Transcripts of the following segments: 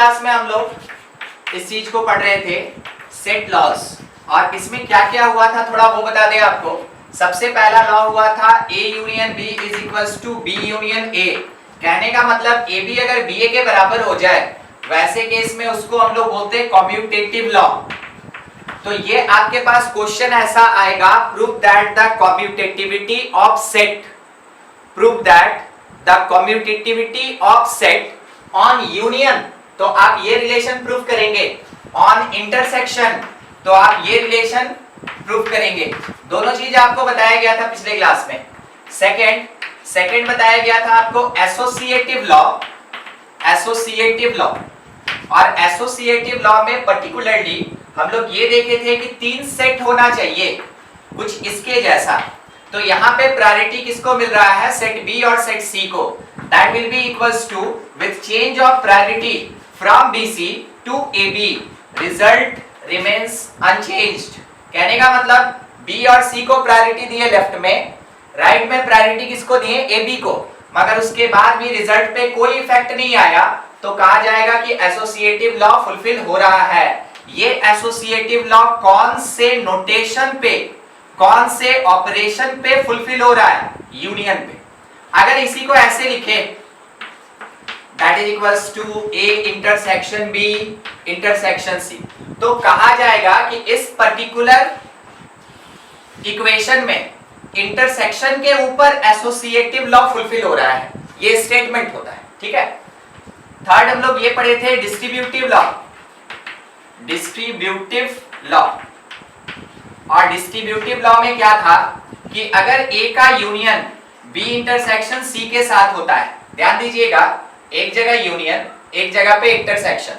Class में हम लोग इस चीज को पढ़ रहे थे, सेट लॉज, और इसमें क्या क्या हुआ था थोड़ा वो बता दें आपको। सबसे पहला लॉ हुआ था A union B is equals to B union A। कहने का मतलब AB अगर BA के बराबर हो जाए वैसे केस में उसको हम लोग बोलते हैं कम्यूटेटिव लॉ। तो ये आपके पास क्वेश्चन ऐसा आएगा, prove that the commutativity of set, prove that the commutativity of set on union, तो आप ये रिलेशन प्रूव करेंगे। ऑन इंटरसेक्शन, तो आप ये रिलेशन प्रूव करेंगे। दोनों चीज आपको बताया गया था पिछले क्लास में। सेकंड बताया गया था आपको एसोसिएटिव लॉ, एसोसिएटिव लॉ, और एसोसिएटिव लॉ में पर्टिकुलरली हम लोग ये देखे थे कि 3 सेट होना चाहिए कुछ इसके जैसा। तो यहाँ पे प्रायोरिटी किसको मिल रहा है, सेट बी और सेट सी को। That will be equals to with change of priority from BC to AB, result remains unchanged. कहने का मतलब B और C को प्रायोरिटी दिए लेफ्ट में, राइट में प्रायोरिटी किसको दिए, AB को, मगर उसके बाद भी रिजल्ट पे कोई इफेक्ट नहीं आया, तो कहा जाएगा कि एसोसिएटिव लॉ फुलफिल हो रहा है। ये एसोसिएटिव लॉ कौन से नोटेशन पे, कौन से ऑपरेशन पे फुलफिल हो रहा है, यूनियन पे। अगर इसी को ऐसे लिखे that is equals to A intersection B intersection C, तो कहा जाएगा कि इस पर्टिकुलर इक्वेशन में इंटरसेक्शन के ऊपर एसोसिएटिव लॉ फुलफिल हो रहा है, ये स्टेटमेंट होता है। ठीक है। थर्ड हम लोग ये पढ़े थे डिस्ट्रीब्यूटिव लॉ, डिस्ट्रीब्यूटिव लॉ, और डिस्ट्रीब्यूटिव लॉ में क्या था कि अगर A का यूनियन B इंटरसेक्शन C के साथ होता है, ध्यान दीजिएगा, एक जगह यूनियन एक जगह पे इंटरसेक्शन,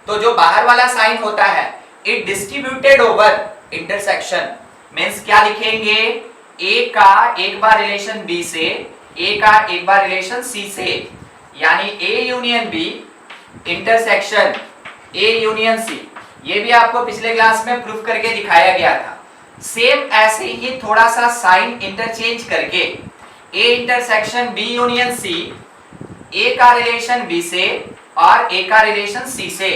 तो जो बाहर वाला साइन होता है it distributed over intersection, means क्या लिखेंगे, A का एक बार रिलेशन B से, A का एक बार रिलेशन C से, यानी A union B intersection A union C। ये भी आपको पिछले क्लास में प्रूफ करके दिखाया गया था। सेम ऐसे ही थोड़ा सा साइन इंटरचेंज करके A intersection B union C, A का रिलेशन B से और A का रिलेशन C से,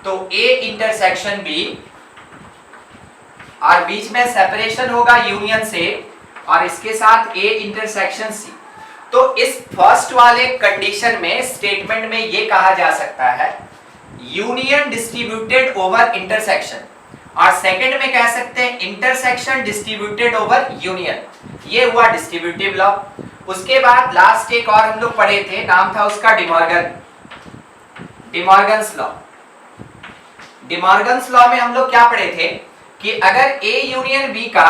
तो A इंटरसेक्शन B और बीच में सेपरेशन होगा यूनियन से, और इसके साथ A इंटरसेक्शन C। तो इस फर्स्ट वाले कंडीशन में स्टेटमेंट में ये कहा जा सकता है यूनियन डिस्ट्रीब्यूटेड ओवर इंटरसेक्शन, और सेकंड में कह सकते हैं इंटरसेक्शन डिस्ट्रीब्यूटेड ओवर यूनियन। ये हुआ डिस्ट्रीब्यूटिव लॉ। उसके बाद लास्ट एक और हम लोग पढ़े थे, नाम था उसका De Morgan, De Morgan's law. De Morgan's law में हम लोग क्या पढ़े थे कि अगर A यूनियन B का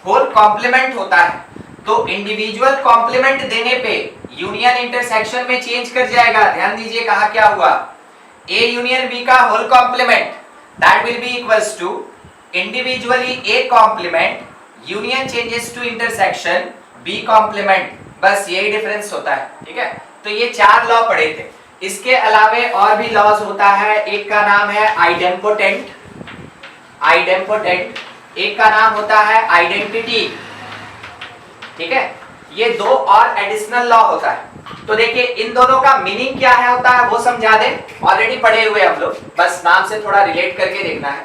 होल कॉम्प्लीमेंट होता है तो इंडिविजुअल कॉम्प्लीमेंट देने पे यूनियन इंटरसेक्शन में चेंज कर जाएगा। ध्यान दीजिए कहा क्या हुआ, A यूनियन B का whole complement that will be equals to individually A complement union changes to intersection B complement, बस यही डिफरेंस होता है। ठीक है। तो ये 4 लॉ पढ़े थे। इसके अलावे और भी लॉज होता है, एक का नाम है आइडेम्पोटेंट, आइडेम्पोटेंट, एक का नाम होता है आइडेंटिटी। ठीक है। ये 2 और एडिशनल लॉ होता है। तो देखिए इन दोनों का मीनिंग क्या है होता है वो समझा दें, ऑलरेडी पढ़े हुए हम लोग, बस नाम से थोड़ा रिलेट करके देखना है।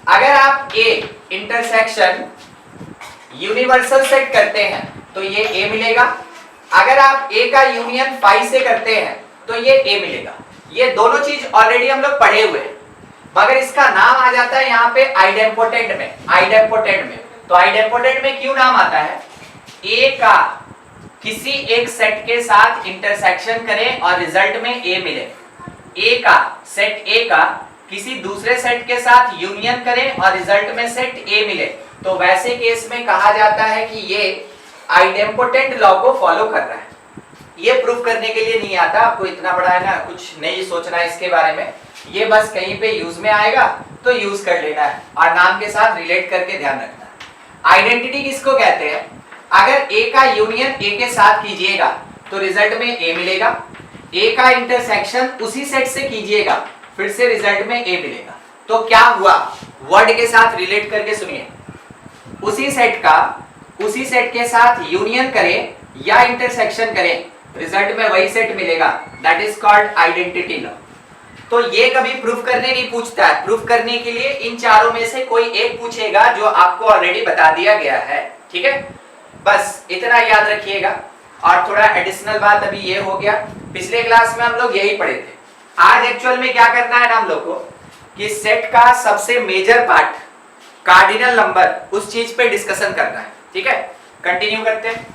अगर आप A इंटरसेक्शन यूनिवर्सल सेट करते हैं तो ये A मिलेगा, अगर आप A का यूनियन फाई से करते हैं तो ये A मिलेगा। ये दोनों चीज ऑलरेडी हम लोग पढ़े हुए हैं, मगर इसका नाम आ जाता है यहाँ पे आइडेम्पोटेंट में, आइडेम्पोटेंट में। तो आइडेम्पोटेंट में क्यों नाम आता है, A का किसी एक सेट के साथ इंटरसेक्शन करें और रिजल्ट में A मिले, A का सेट A का किसी दूसरे सेट के साथ यूनियन करें और रिजल्ट में सेट A मिले, तो वैसे केस में कहा जाता है कि ये आइडेम्पोटेंट लॉ को फॉलो कर रहा है। ये प्रूफ करने के लिए नहीं आता, आपको इतना बड़ा है ना, कुछ नहीं सोचना है इसके बारे में, ये बस कहीं पे यूज में आएगा तो यूज कर लेना है और नाम के साथ रिलेट करके ध्यान रखना है। आइडेंटिटी किसको कहते हैं, अगर A का यूनियन A के साथ कीजिएगा तो रिजल्ट में A मिलेगा, A का इंटरसेक्शन उसी सेट से कीजिएगा फिर से रिजल्ट में A मिलेगा। तो क्या हुआ, वर्ड के साथ रिलेट करके सुनिए, उसी सेट का उसी सेट के साथ यूनियन करें या इंटरसेक्शन करें, रिजल्ट में वही सेट मिलेगा, that is called identity law. तो ये कभी प्रूफ करने नहीं पूछता है। प्रूफ करने के लिए इन चारों में से कोई एक पूछेगा जो आपको ऑलरेडी बता दिया गया है। ठीक है, बस इतना याद रखिएगा। और थोड़ा एडिशनल बात अभी ये हो गया, पिछले क्लास में हम लोग यही पढ़े थे। आज एक्चुअल में क्या करना है ना हम लोग को कि सेट का सबसे मेजर पार्ट कार्डिनल नंबर, उस चीज पे डिस्कशन करना है। ठीक है, कंटिन्यू करते हैं।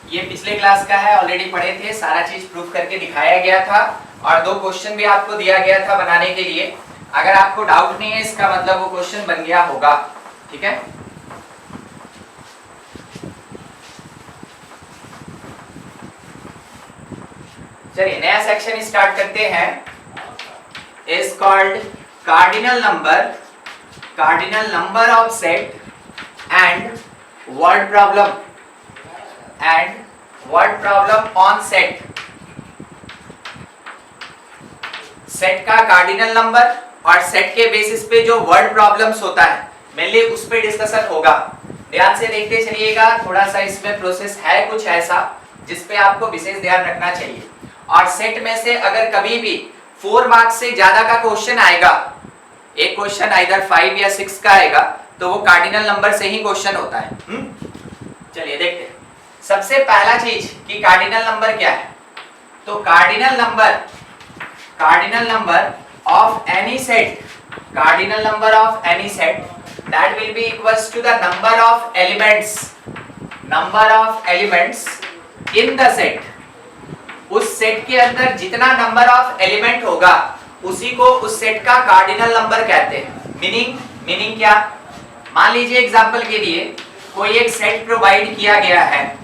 ये पिछले क्लास का है, ऑलरेडी पढ़े थे, सारा चीज प्रूफ करके दिखाया गया था और 2 क्वेश्चन भी आपको दिया गया था बनाने के लिए। अगर आपको डाउट नहीं है इसका मतलब वो क्वेश्चन बन गया होगा। ठीक है, चलिए नया सेक्शन स्टार्ट करते हैं। Is called cardinal number of set and word problem on set. Set का कार्डिनल नंबर और सेट के बेसिस पे जो वर्ड प्रॉब्लम्स होता है मेनली उस पे डिस्कशन होगा। ध्यान से देखते चलिएगा, थोड़ा सा इसमें प्रोसेस है कुछ ऐसा जिस पे आपको विशेष ध्यान रखना चाहिए। और सेट में से अगर कभी भी 4 मार्क्स से ज्यादा का क्वेश्चन आएगा, एक क्वेश्चन आइदर 5 या 6 का आएगा, तो वो कार्डिनल नंबर से ही क्वेश्चन होता है। चलिए देखते हैं। सबसे पहला चीज कि कार्डिनल नंबर क्या है। तो cardinal number of any set that will be equals to the number of elements in the set। उस सेट के अंदर जितना नंबर ऑफ एलिमेंट होगा उसी को उस सेट का कार्डिनल नंबर कहते हैं। मीनिंग क्या, मान लीजिए एग्जांपल के लिए कोई एक सेट प्रोवाइड किया गया है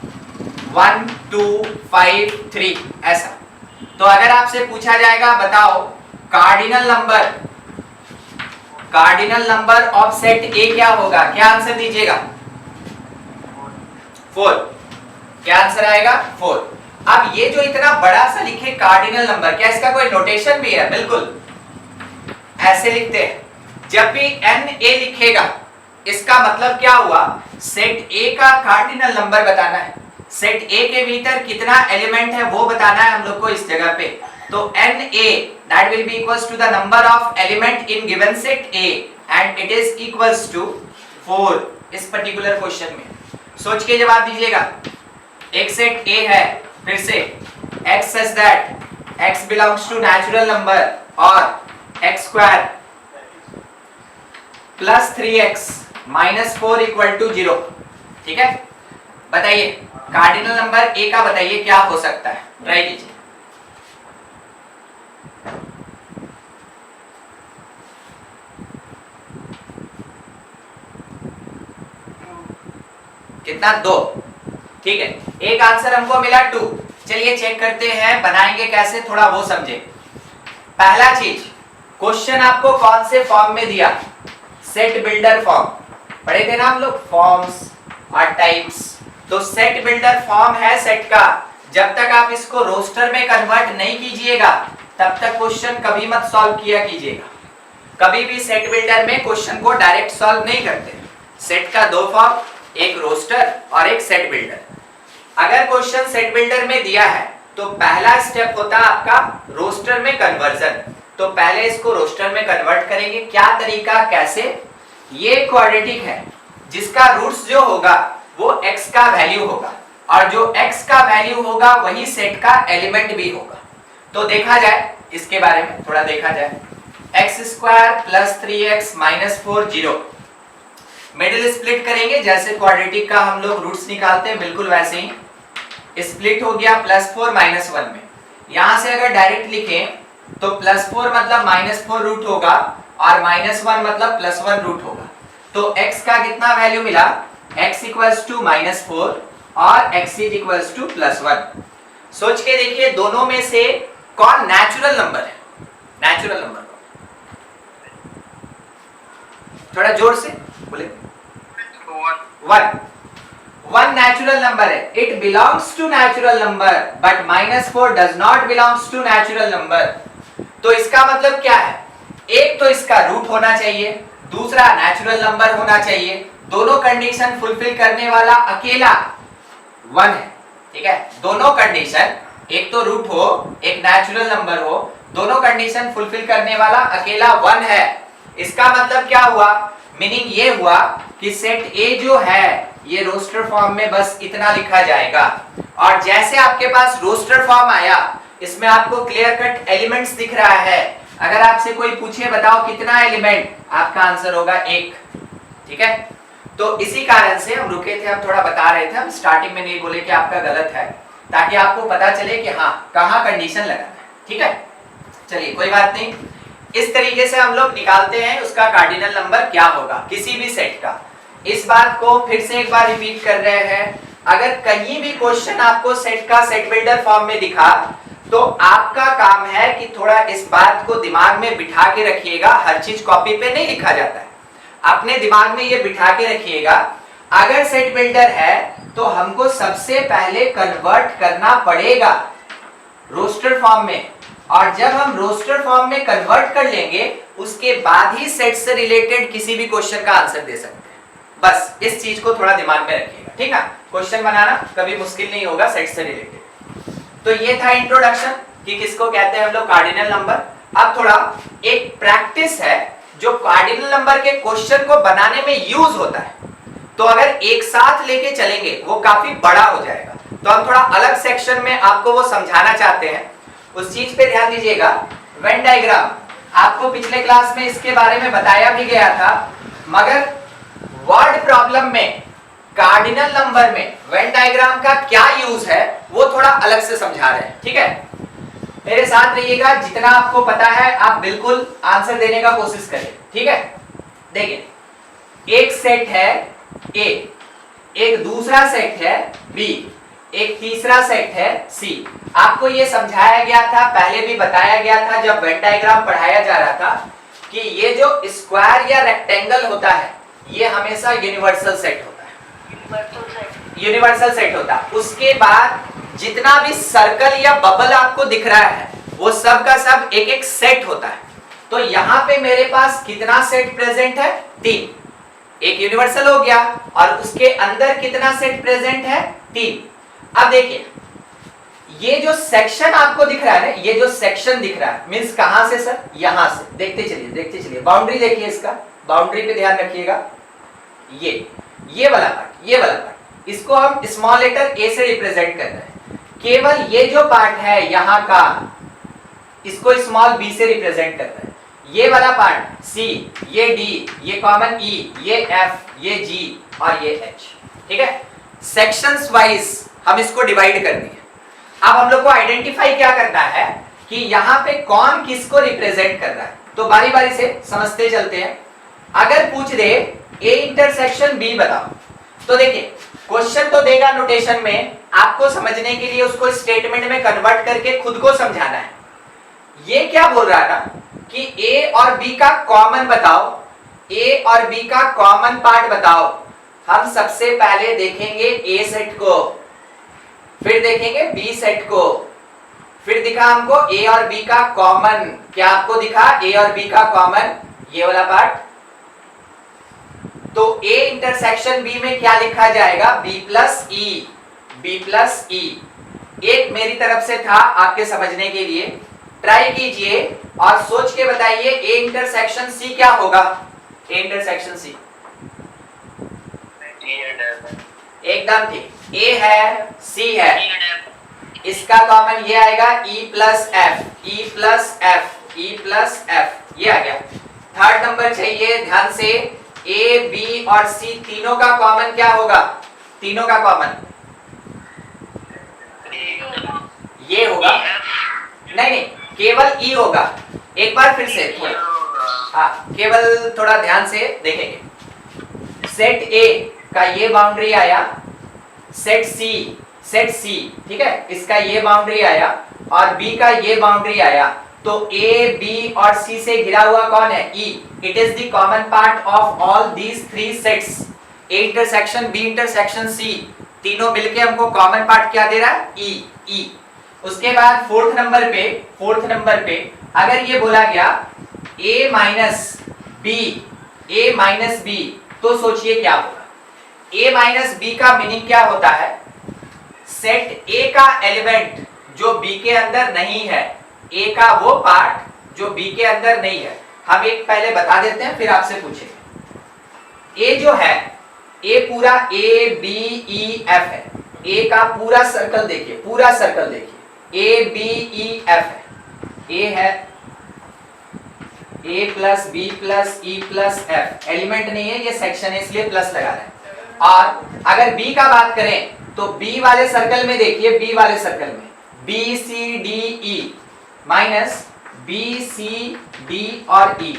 1 2 5 3 ऐसा। तो अगर आपसे पूछा जाएगा बताओ कार्डिनल नंबर ऑफ सेट ए क्या होगा, क्या आंसर दीजिएगा? 4। क्या आंसर आएगा? 4। अब ये जो इतना बड़ा सा लिखे कार्डिनल नंबर, क्या इसका कोई नोटेशन भी है? बिल्कुल ऐसे लिखते हैं। जब भी NA लिखेगा इसका मतलब क्या हुआ, सेट A का कार्डिनल नंबर बताना है। सेट A के भीतर कितना एलिमेंट है वो बताना है हम लोग को इस जगह पे। तो NA that will be equals to the number of element in given set A and it is equals to 4 इस पर्टिकुलर क्वेश्चन में। सोच के जवाब दीजिएगा। एक सेट A है, फिर से x such that x belongs to natural number और x square plus 3x minus 4 equal to 0। ठीक है, बताइए कार्डिनल नंबर A का बताइए क्या हो सकता है, ट्राई कीजिए। कितना? 2। ठीक है, एक आंसर हमको मिला 2। चलिए चेक करते हैं बनाएंगे कैसे, थोड़ा वो समझे। पहला चीज, क्वेश्चन आपको कौन से फॉर्म में दिया? सेट बिल्डर फॉर्म पढ़े थे ना हम लोग, फॉर्म्स और टाइप्स। तो सेट बिल्डर फॉर्म है सेट का। जब तक आप इसको रोस्टर में कन्वर्ट नहीं कीजिएगा तब तक क्वेश्चन कभी मत सॉल्व किया कीजिएगा। कभी भी सेट बिल्डर में क्वेश्चन को डायरेक्ट सॉल्व नहीं करते। सेट का 2 फॉर्म, एक रोस्टर और एक सेट बिल्डर। अगर क्वेश्चन सेट बिल्डर में दिया है तो पहला स्टेप होता है आपका रोस्टर में कन्वर्जन। तो पहले इसको रोस्टर में कन्वर्ट करेंगे। क्या तरीका, कैसे? ये क्वाड्रेटिक है जिसका रूट्स जो होगा वो x का वैल्यू होगा और जो x का वैल्यू होगा वही सेट का एलिमेंट भी होगा। तो देखा जाए इसके बारे में, थोड़ा देखा जाए। x² + 3x - 4 0। मिडिल स्प्लिट करेंगे जैसे क्वाड्रेटिक का हम लोग रूट्स निकालते हैं, बिल्कुल वैसे ही स्प्लिट हो गया +4 - 1 में। यहां से अगर डायरेक्ट लिखें तो +4 मतलब -4 रूट होगा और -1 मतलब +1 रूट होगा। तो x का कितना वैल्यू मिला? x = -4 और x = +1। सोच के देखिए दोनों में से कौन नेचुरल नंबर है? नेचुरल नंबर थोड़ा जोर से बोले। 1 नेचुरल नंबर है। It belongs to natural number but -4 does not belongs to natural number. तो इसका मतलब क्या है? एक तो इसका रूट होना चाहिए, दूसरा नेचुरल नंबर होना चाहिए। दोनों कंडीशन फुलफिल करने वाला अकेला 1 है। ठीक है, दोनों कंडीशन एक तो रूट हो, एक नेचुरल नंबर हो, दोनों कंडीशन फुलफिल करने वाला अकेला 1 है। इसका मतलब क्या हुआ? मीनिंग ये हुआ कि सेट ए जो है ये रोस्टर फॉर्म में बस इतना लिखा जाएगा। और जैसे आपके पास रोस्टर फॉर्म आया, इसमें आपको क्लियर कट एलिमेंट्स दिख रहा है। अगर आपसे कोई पूछे बताओ कितना एलिमेंट, आपका आंसर होगा 1। ठीक है, तो इसी कारण से हम रुके थे, हम थोड़ा बता रहे थे, हम स्टार्टिंग में नहीं बोले कि आपका गलत है, ताकि आपको पता चले कि हाँ कहाँ कंडीशन लगाना है। ठीक है, चलिए कोई बात नहीं। इस तरीके से हम लोग निकालते हैं उसका कार्डिनल नंबर क्या होगा किसी भी सेट का। इस बात को फिर से एक बार रिपीट कर रहे हैं, अगर कहीं भी क्वेश्चन आपको सेट का सेट बिल्डर फॉर्म में दिखा तो आपका काम है कि थोड़ा इस बात को दिमाग में बिठा के रखिएगा। हर चीज कॉपी पे नहीं लिखा जाता है, अपने दिमाग में ये बिठा के रखिएगा। अगर सेट बिल्डर है तो हमको सबसे पहले कन्वर्ट करना पड़ेगा रोस्टर फॉर्म में, और जब हम रोस्टर फॉर्म में कन्वर्ट कर लेंगे उसके बाद ही सेट से रिलेटेड किसी भी क्वेश्चन का आंसर दे सकते हैं। बस इस चीज को थोड़ा दिमाग में रखिएगा, ठीक है। क्वेश्चन बनाना कभी मुश्किल नहीं होगा सेट से रिलेटेड। तो ये था इंट्रोडक्शन कि किसको कहते हैं हम लोग कार्डिनल नंबर। अब थोड़ा एक प्रैक्टिस है जो कार्डिनल नंबर के क्वेश्चन को बनाने में यूज होता है, तो अगर एक साथ लेके चलेंगे वो काफी बड़ा हो जाएगा, तो हम थोड़ा अलग सेक्शन में आपको वो समझाना चाहते हैं। उस चीज पे ध्यान दीजिएगा। वेन डायग्राम आपको पिछले क्लास में इसके बारे में बताया भी गया था, मगर वर्ड प्रॉब्लम में कार्डिनल नंबर में वेन डायग्राम का क्या यूज है वो थोड़ा अलग से समझा रहे हैं। ठीक है, मेरे साथ रहिएगा, जितना आपको पता है आप बिल्कुल आंसर देने का कोशिश करें। ठीक है, देखिए एक सेट है ए, एक दूसरा सेट है बी, एक तीसरा सेट है सी। आपको ये समझाया गया था, पहले भी बताया गया था जब वेन डायग्राम पढ़ाया जा रहा था, कि ये जो स्क्वायर या रेक्टेंगल होता है ये हमेशा यूनिवर्सल सेट होता है, यूनिवर्सल सेट होता है। उसके बाद जितना भी सर्कल या बबल आपको दिख रहा है वो सब का सब एक एक सेट होता है। तो यहाँ पे मेरे पास कितना सेट प्रेजेंट है? 3। एक यूनिवर्सल हो गया, और उसके अंदर कितना सेट प्रेजेंट है? 3। अब देखिए ये जो सेक्शन आपको दिख रहा है ना, ये जो सेक्शन दिख रहा है मींस कहां से सर? यहां से। देखते चलिए देखते चलिए, बाउंड्री देखिए, इसका बाउंड्री पे ध्यान रखिएगा। ये वाला पार्ट, ये वाला पार्ट, इसको हम स्मॉल लेटर ए से रिप्रेजेंट कर रहे हैं। केवल ये जो पार्ट है यहाँ का, इसको स्मॉल बी से रिप्रेजेंट कर रहे हैं। ये वाला पार्ट सी, ये डी, ये कॉमन ई, ये एफ, ये जी और ये एच। ठीक है, सेक्शंस वाइज हम इसको डिवाइड कर दिए। अब हम लोग को आइडेंटिफाई क्या करना है कि यहाँ पे कौन किसको रिप्रेजेंट कर रहा है, तो बारी बारी से समझते चलते हैं। अगर पूछ दे ए इंटरसेक्शन बी बताओ, तो देखिए क्वेश्चन तो देगा नोटेशन में, आपको समझने के लिए उसको स्टेटमेंट में कन्वर्ट करके खुद को समझाना है। ये क्या बोल रहा था कि ए और बी का कॉमन बताओ, ए और बी का कॉमन पार्ट बताओ। हम सबसे पहले देखेंगे ए सेट को, फिर देखेंगे बी सेट को, फिर दिखा हमको ए और बी का कॉमन। क्या आपको दिखा ए और बी का कॉमन? ये वाला पार्ट। तो ए इंटरसेक्शन बी में क्या लिखा जाएगा? बी प्लस ई, बी प्लस ई। एक मेरी तरफ से था आपके समझने के लिए, ट्राई कीजिए और सोच के बताइए ए इंटरसेक्शन सी क्या होगा? ए इंटरसेक्शन सी एकदम ठीक, ए है सी है, इसका कॉमन ये आएगा ई प्लस एफ, ई प्लस एफ, ई प्लस एफ, ये आ गया। थर्ड नंबर चाहिए ध्यान से, ए बी और सी तीनों का कॉमन क्या होगा? तीनों का कॉमन ये होगा, नहीं केवल ई होगा। एक बार फिर से थोड़ा, हाँ केवल थोड़ा ध्यान से देखेंगे। सेट ए का ये बाउंड्री आया, सेट सी ठीक है, इसका ये बाउंड्री आया और बी का ये बाउंड्री आया। तो ए बी और सी से घिरा हुआ कौन है? E. It is the common part of all these 3 sets. A intersection B intersection C, तीनों मिलके हमको कॉमन पार्ट क्या दे रहा है? ई, ई। उसके बाद फोर्थ नंबर पे अगर ये बोला गया a माइनस बी, तो सोचिए क्या होगा? a माइनस बी का मीनिंग क्या होता है? सेट a का एलिमेंट जो बी के अंदर नहीं है, ए का वो पार्ट जो बी के अंदर नहीं है। हम एक पहले बता देते हैं फिर आपसे पूछेंगे। ए जो है, ए पूरा ए बी ई एफ है। ए का पूरा सर्कल देखिए, पूरा सर्कल देखिए, ए बी ई एफ है। ए है A plus B plus E plus F, element नहीं है, ये सेक्शन है इसलिए प्लस लगा रहे हैं। और अगर बी का बात करें तो बी वाले सर्कल में देखिए, बी वाले सर्कल में B C D E minus B C D और ई।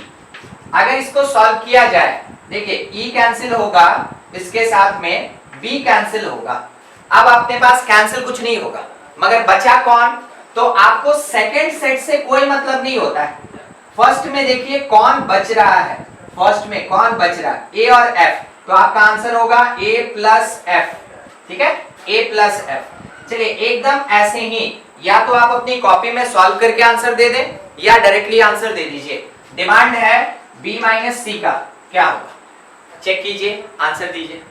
अगर इसको सॉल्व किया जाए, देखिए ई कैंसिल होगा, इसके साथ में बी कैंसिल होगा। अब अपने पास कैंसिल कुछ नहीं होगा, मगर बचा कौन? तो आपको सेकंड सेट से कोई मतलब नहीं होता है। फर्स्ट में देखिए कौन बच रहा है, फर्स्ट में कौन बच रहा है, ए और एफ। तो आपका आंसर होगा ए प्लस एफ। ठीक है, ए प्लस एफ। चलिए एकदम ऐसे ही, या तो आप अपनी कॉपी में सॉल्व करके आंसर दे दें या डायरेक्टली आंसर दे दीजिए। डिमांड है बी माइनस सी का, क्या होगा चेक कीजिए, आंसर दीजिए।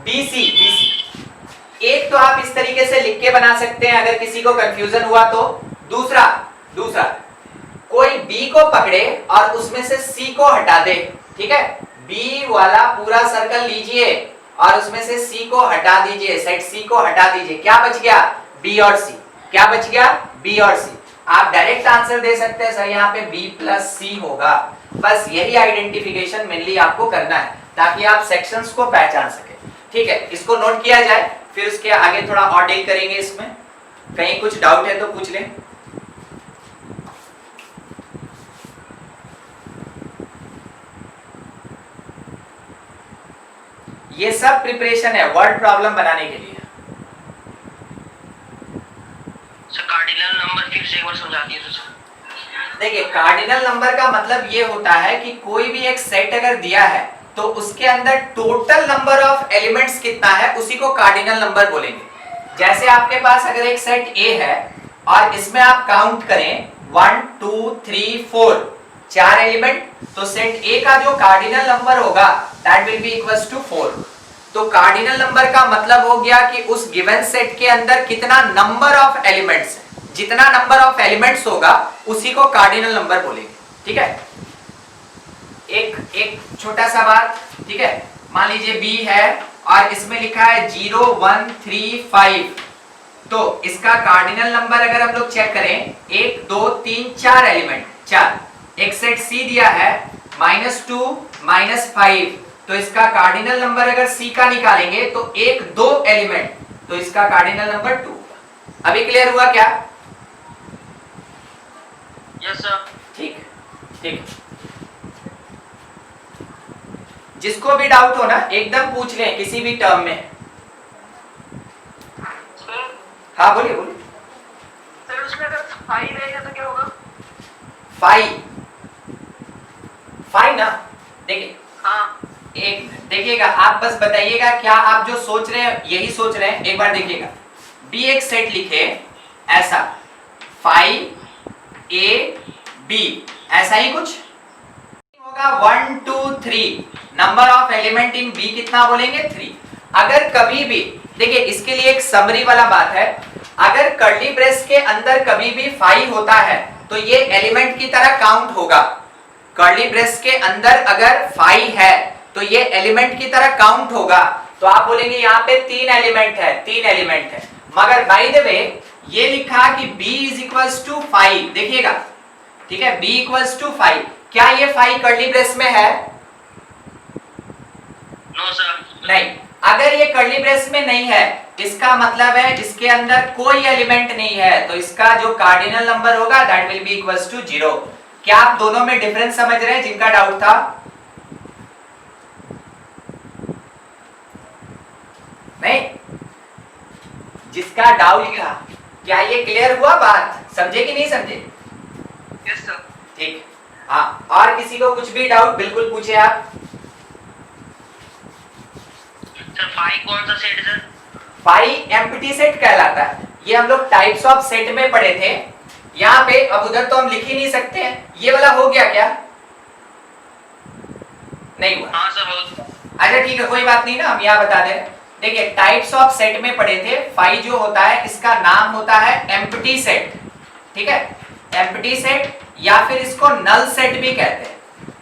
बीसी। एक तो आप इस तरीके से लिख के बना सकते हैं अगर किसी को कंफ्यूजन हुआ तो। दूसरा कोई बी को पकड़े और उसमें से सी को हटा दे। ठीक है, बी वाला पूरा सर्कल लीजिए और उसमें से सी को हटा दीजिए, सेट सी को हटा दीजिए। क्या बच गया? बी और सी। क्या बच गया? बी और सी। आप डायरेक्ट आंसर दे सकते हैं सर यहाँ पे बी प्लस सी होगा। बस यही आइडेंटिफिकेशन मेनली आपको करना है ताकि आप सेक्शंस को पहचान सके। ठीक है, इसको नोट किया जाए, फिर उसके आगे थोड़ा और डील करेंगे इसमें। कहीं कुछ डाउट है तो पूछ लें। ये सब प्रिपरेशन है वर्ड प्रॉब्लम बनाने के लिए। सर कार्डिनल नंबर फिर से एक बार समझा दीजिए सर। देखिए कार्डिनल नंबर का मतलब ये होता है कि कोई भी एक सेट अगर दिया है तो उसके अंदर टोटल नंबर ऑफ एलिमेंट्स कितना है उसी को कार्डिनल नंबर बोलेंगे। जैसे आपके पास अगर एक सेट ए है और इसमें आप काउंट करें 1 2 3 4 4 एलिमेंट, तो सेट ए का जो कार्डिनल नंबर होगा that will be equals to 4। तो कार्डिनल नंबर का मतलब हो गया कि उस गिवन सेट के अंदर कितना नंबर ऑफ एलिमेंट्स है, जितना नंबर ऑफ एलिमेंट्स होगा उसी को कार्डिनल नंबर बोलेंगे। ठीक है, एक छोटा सा बात। ठीक है, मान लीजिए बी है और इसमें लिखा है 0 1 3 5, तो इसका कार्डिनल नंबर अगर हम लोग चेक करें 1 2 3 4 एलिमेंट, 4। एक सेट सी दिया है -2 -5, तो इसका कार्डिनल नंबर अगर सी का निकालेंगे तो 1 2 एलिमेंट, तो इसका कार्डिनल नंबर 2। अभी क्लियर हुआ क्या? Yes sir. ठीक ठीक, जिसको भी डाउट हो ना एकदम पूछ लें किसी भी टर्म में। हाँ बोलिए बोलिए। सर उसमें अगर 5 रहेगा तो क्या होगा? 5 ना, देखिए हाँ एक देखिएगा, आप बस बताइएगा क्या आप जो सोच रहे हैं यही सोच रहे हैं। एक बार देखिएगा, बी एक सेट लिखे ऐसा 5 A B, ऐसा ही कुछ होगा। 1 2 3 number of element in B कितना बोलेंगे? 3। अगर कभी भी देखिए इसके लिए एक समरी वाला बात है, अगर कर्ली ब्रेस के अंदर कभी भी 5 होता है तो ये एलिमेंट की तरह काउंट होगा। कर्ली ब्रेस के अंदर अगर 5 है तो ये एलिमेंट की तरह काउंट होगा। तो आप बोलेंगे यहाँ पे 3 एलिमेंट है, 3 एलिमेंट है, मगर बाय द वे ये लिखा कि b इज इक्वल्स टू 5, देखिएगा। ठीक है, b इक्वल्स टू 5, क्या ये 5 कर्ली ब्रेस में है? No sir. नहीं। अगर ये कर्ली ब्रेस में नहीं है इसका मतलब है इसके अंदर कोई एलिमेंट नहीं है, तो इसका जो कार्डिनल नंबर होगा that will be equals to 0। क्या आप दोनों में डिफरेंस समझ रहे हैं जिनका डाउट था? नहीं, जिसका डाउट था, क्या ये क्लियर हुआ बात? समझे कि नहीं समझे? Yes sir. ठीक, हाँ। और किसी को कुछ भी डाउट बिल्कुल पूछे आप। सर 5 कौन सा सेट है सर? 5 एम्प्टी सेट कहलाता है। ये हम लोग टाइप्स ऑफ सेट में पढ़े थे। यहाँ पे अब उधर तो हम लिख ही नहीं सकते हैं। ये वाला हो गया क्या? नहीं हुआ। हाँ सर हो। अच्छा ठीक है, कोई बात नहीं ना, हम यहाँ बता दे रहे हैं। देखिए टाइप्स ऑफ सेट में पढ़े थे, फाई जो होता है इसका नाम होता है एम्प्टी सेट, ठीक है, एम्प्टी सेट या फिर इसको नल सेट भी कहते हैं।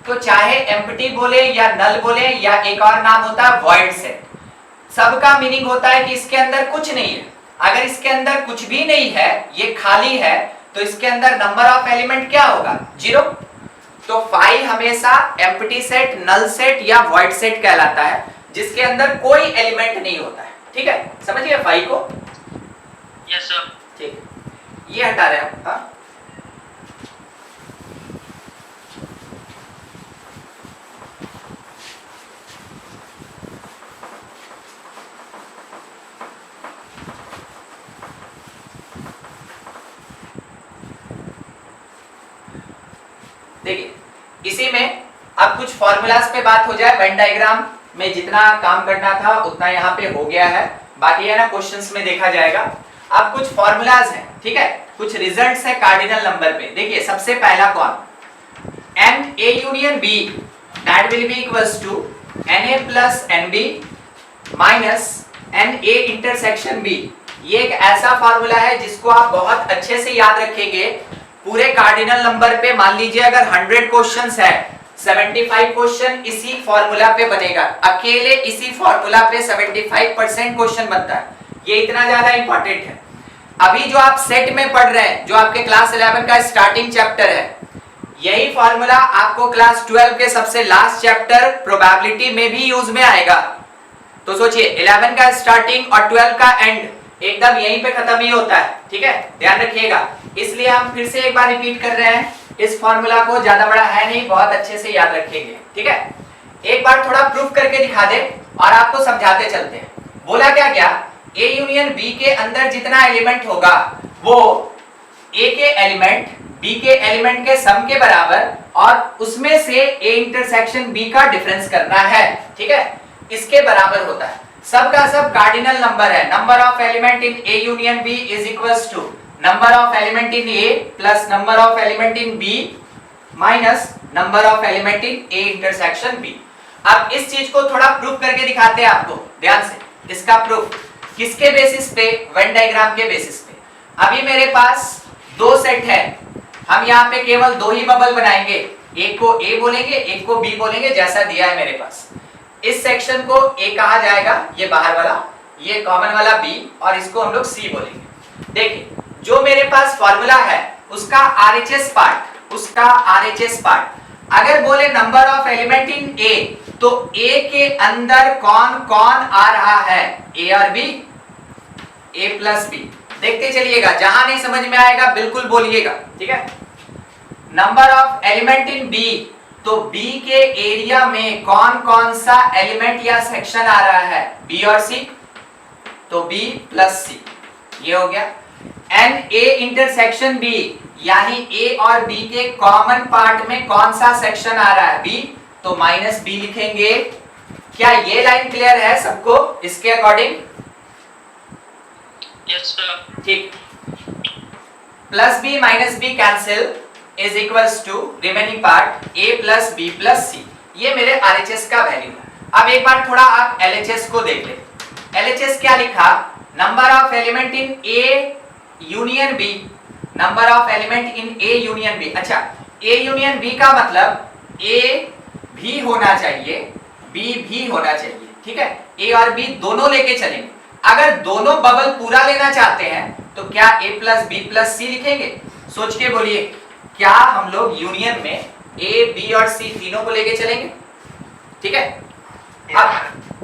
तो चाहे एम्प्टी बोले या नल बोले या एक और नाम होता है वॉइड सेट, सबका मीनिंग होता है कि इसके अंदर कुछ नहीं है। अगर इसके अंदर कुछ भी नहीं है, ये खाली है, तो इसके अंदर नंबर ऑफ एलिमेंट क्या होगा? 0। तो फाई हमेशा एम्प्टी सेट, नल सेट या वॉइड सेट कहलाता है, जिसके अंदर कोई एलिमेंट नहीं होता है, ठीक है, समझिए फाई को। Yes sir. ठीक, ये हटा रहे हैं हाँ। देखिए इसी में अब कुछ फॉर्मूलाज पे बात हो जाए। वेन डायग्राम में जितना काम करना था उतना यहाँ पे हो गया है, बाकी है ना क्वेश्चंस में देखा जाएगा। अब कुछ फॉर्मूलाज हैं, ठीक है, कुछ रिजल्ट्स है कार्डिनल नंबर पे। देखिए सबसे पहला कौन, n A union B that will be equals to n A plus N B minus N A intersection B. ये एक ऐसा फॉर्मूला है जिसको आप बहुत अच्छे से याद रखेंगे पूरे कार्डिनल नंबर पे। मान लीजिए अगर 100 क्वेश्चंस है, 75 क्वेश्चन इसी फॉर्मूला पे बनेगा, अकेले इसी फॉर्मूला पे 75% क्वेश्चन बनता है। ये इतना ज्यादा इंपॉर्टेंट है। अभी जो आप सेट में पढ़ रहे हैं, जो आपके क्लास 11 का स्टार्टिंग चैप्टर है, यही फॉर्मूला आपको क्लास 12 के सबसे लास्ट चैप्टर प्रोबेबिलिटी में भी यूज में आएगा। तो सोचिए 11 का स्टार्टिंग और 12 का एंड एकदम यहीं पे खत्म ही होता है, ठीक है, ध्यान रखिएगा। इसलिए हम फिर से एक बार रिपीट कर रहे हैं, इस फॉर्मूला को, ज्यादा बड़ा है नहीं, बहुत अच्छे से याद रखेंगे, ठीक है। एक बार थोड़ा प्रूफ करके दिखा दे और आपको समझाते चलते हैं। बोला क्या क्या, ए यूनियन बी के अंदर जितना एलिमेंट होगा वो ए के एलिमेंट बी के एलिमेंट के सम के बराबर और उसमें से ए इंटरसेक्शन बी का डिफरेंस करना है, ठीक है, इसके बराबर होता है। सब का सब कार्डिनल नंबर है। Number of element in A union B is equals to number of element in A plus number of element in B minus number of element in A intersection B. अब इस चीज को थोड़ा proof करके दिखाते हैं आपको, ध्यान से। इसका प्रूफ किसके बेसिस पे? वेन डायग्राम के बेसिस पे। अभी मेरे पास दो सेट है, हम यहाँ पे केवल दो ही बबल बनाएंगे, एक को ए बोलेंगे, एक को बी बोलेंगे, जैसा दिया है मेरे पास। इस सेक्शन को ए कहा जाएगा, ये बाहर वाला, ये कॉमन वाला बी, और इसको हम लोग सी बोलेंगे। देखिए जो मेरे पास फॉर्मूला है उसका आरएचएस पार्ट, अगर बोले नंबर ऑफ एलिमेंट इन ए, तो ए के अंदर कौन कौन आ रहा है? ए और बी, ए प्लस बी। देखते चलिएगा, जहां नहीं समझ में आएगा बिल्कुल बोलिएगा, ठीक है। Number of element in B, तो बी के एरिया में कौन कौन सा एलिमेंट या सेक्शन आ रहा है? बी और सी, तो बी प्लस सी, ये हो गया। एन ए इंटरसेक्शन बी, यानी ए और बी के कॉमन पार्ट में कौन सा सेक्शन आ रहा है? बी, तो माइनस बी लिखेंगे। क्या ये लाइन क्लियर है सबको इसके अकॉर्डिंग? Yes sir. ठीक, plus B minus B cancel is equals to remaining part A plus B plus C. ये मेरे आरएचएस का वैल्यू है। अब एक बार थोड़ा आप एलएचएस को देख ले। एलएचएस क्या लिखा? Number of element in A union B, number of element in A union B. अच्छा, ए यूनियन बी का मतलब ए भी होना चाहिए, बी भी होना चाहिए, ठीक है। ए और बी दोनों लेके चलेंगे। अगर दोनों बबल पूरा लेना चाहते हैं तो क्या ए प्लस बी प्लस सी लिखेंगे? सोच के बोलिए, क्या हम लोग यूनियन में ए बी और सी तीनों को लेके चलेंगे? ठीक है।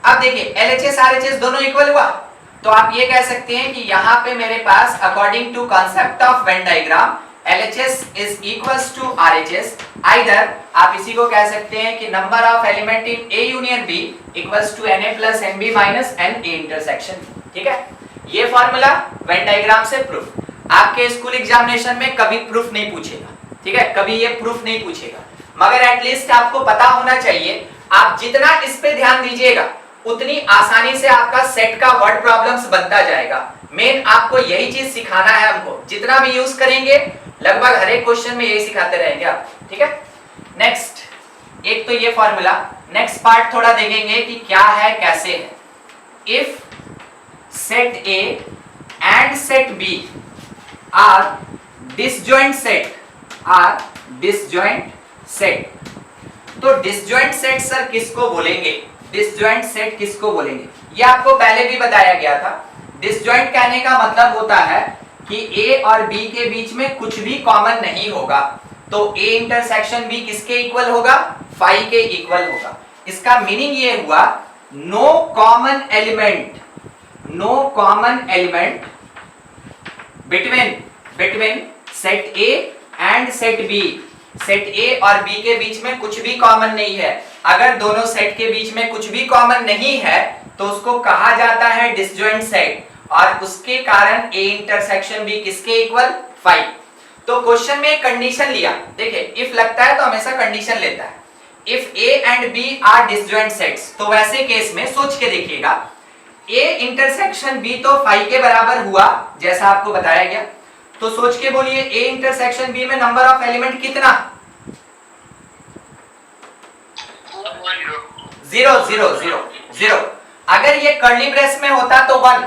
अब देखिए एलएचएस आरएचएस दोनों इक्वल हुआ, तो आप ये कह सकते हैं कि यहाँ पे मेरे पास according to concept of Venn diagram LHS is equals to RHS। Either आप इसी को कह सकते हैं कि number of element in A union B equals to NA plus NB minus NA intersection. ठीक है, ये फॉर्मूला वेन डायग्राम से प्रूफ। आपके स्कूल एग्जामिनेशन में कभी प्रूफ नहीं पूछेगा, ठीक है, कभी ये प्रूफ नहीं पूछेगा, मगर एटलीस्ट आपको पता होना चाहिए। आप जितना इस पे ध्यान दीजिएगा उतनी आसानी से आपका सेट का वर्ड प्रॉब्लम्स बनता जाएगा। मेन आपको यही चीज सिखाना है हमको, जितना भी यूज करेंगे लगभग हर एक क्वेश्चन में यही सिखाते रहेंगे आप। ठीक है, नेक्स्ट एक तो ये फॉर्मूला। नेक्स्ट पार्ट थोड़ा देखेंगे कि क्या है कैसे है। If set A and set B are disjoint set, तो डिसजॉइंट सेट सर किसको बोलेंगे, डिसजॉइंट सेट किसको बोलेंगे, ये आपको पहले भी बताया गया था। डिसजॉइंट कहने का मतलब होता है कि ए और बी के बीच में कुछ भी कॉमन नहीं होगा, तो ए इंटरसेक्शन बी किसके इक्वल होगा, फाई के इक्वल होगा। इसका मीनिंग ये हुआ no common element between set A and set B. Set A और बी के बीच में कुछ भी कॉमन नहीं है। अगर दोनों सेट के बीच में कुछ भी कॉमन नहीं है तो उसको कहा जाता है डिसजॉइंट सेट, और उसके कारण ए इंटरसेक्शन बी किसके इक्वल, फाई। तो क्वेश्चन में एक कंडीशन लिया, देखिए इफ लगता है तो हमेशा कंडीशन लेता है। If A and B are disjoint sets, तो वैसे केस में सोच के देखिएगा, ए इंटरसेक्शन बी तो फाई के बराबर हुआ जैसा आपको बताया गया, तो सोच के बोलिए ए इंटरसेक्शन बी में नंबर ऑफ एलिमेंट कितना, 0। अगर ये कर्ली ब्रेस में होता तो 1,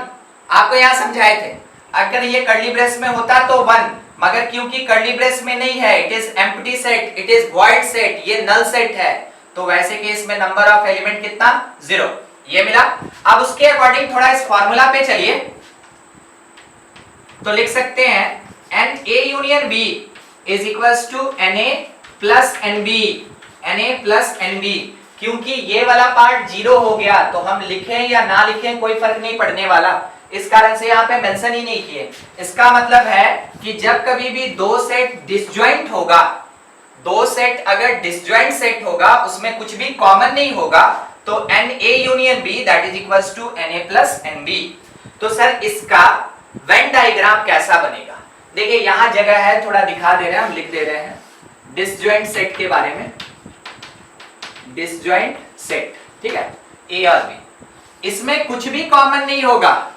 आपको यहां समझाए थे। अगर ये कर्ली ब्रेस में होता तो 1, मगर क्योंकि कर्ली ब्रेस में नहीं है, it is empty set, it is void set, ये नल सेट है, तो वैसे केस में नंबर ऑफ एलिमेंट कितना, 0। ये मिला। अब उसके अकॉर्डिंग थोड़ा इस फॉर्मूला पे चलिए, तो लिख सकते हैं Na union B is equals to Na plus NB, क्योंकि ये वाला पार्ट 0 हो गया तो हम लिखें या ना लिखें कोई फर्क नहीं पड़ने वाला, इस कारण से यहाँ पे मेंशन ही नहीं किए। इसका मतलब है कि जब कभी भी दो सेट डिसजॉइंट होगा, दो सेट अगर डिसजॉइंट सेट होगा, उसमें कुछ भी कॉमन नहीं होगा, तो Na union B that is equals to Na plus NB। तो सर इसका वेन डायग्राम कैसा बनेगा, देखिए यहां जगह है, थोड़ा दिखा दे रहे हैं, हम लिख दे रहे हैं डिसजॉइंट सेट के बारे में। डिसजॉइंट सेट, ठीक है, ए और बी, इसमें कुछ भी कॉमन नहीं होगा।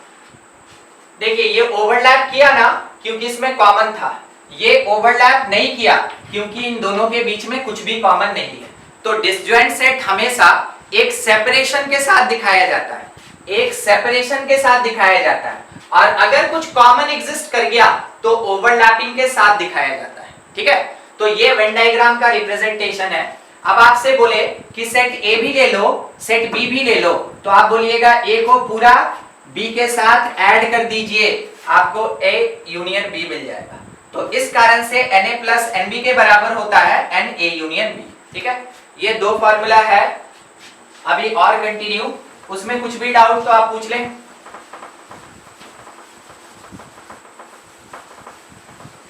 देखिए ये ओवरलैप किया ना क्योंकि इसमें कॉमन था, ये ओवरलैप नहीं किया क्योंकि इन दोनों के बीच में कुछ भी कॉमन नहीं है। तो डिसजॉइंट सेट हमेशा एक सेपरेशन के साथ दिखाया जाता है, एक सेपरेशन के साथ दिखाया जाता है, और अगर कुछ कॉमन एग्जिस्ट कर गया तो ओवरलैपिंग के साथ दिखाया जाता है, ठीक है। तो ये वेन डायग्राम का रिप्रेजेंटेशन है। अब आपसे बोले कि सेट ए भी ले लो, सेट बी भी ले लो, तो आप बोलिएगा ए को पूरा बी के साथ ऐड कर दीजिए, आपको ए यूनियन बी मिल जाएगा। तो इस कारण से Na प्लस NB के बराबर होता है Na यूनियन B, ठीक है। ये दो फॉर्मूला है। अभी और कंटिन्यू, उसमें कुछ भी डाउट तो आप पूछ लें।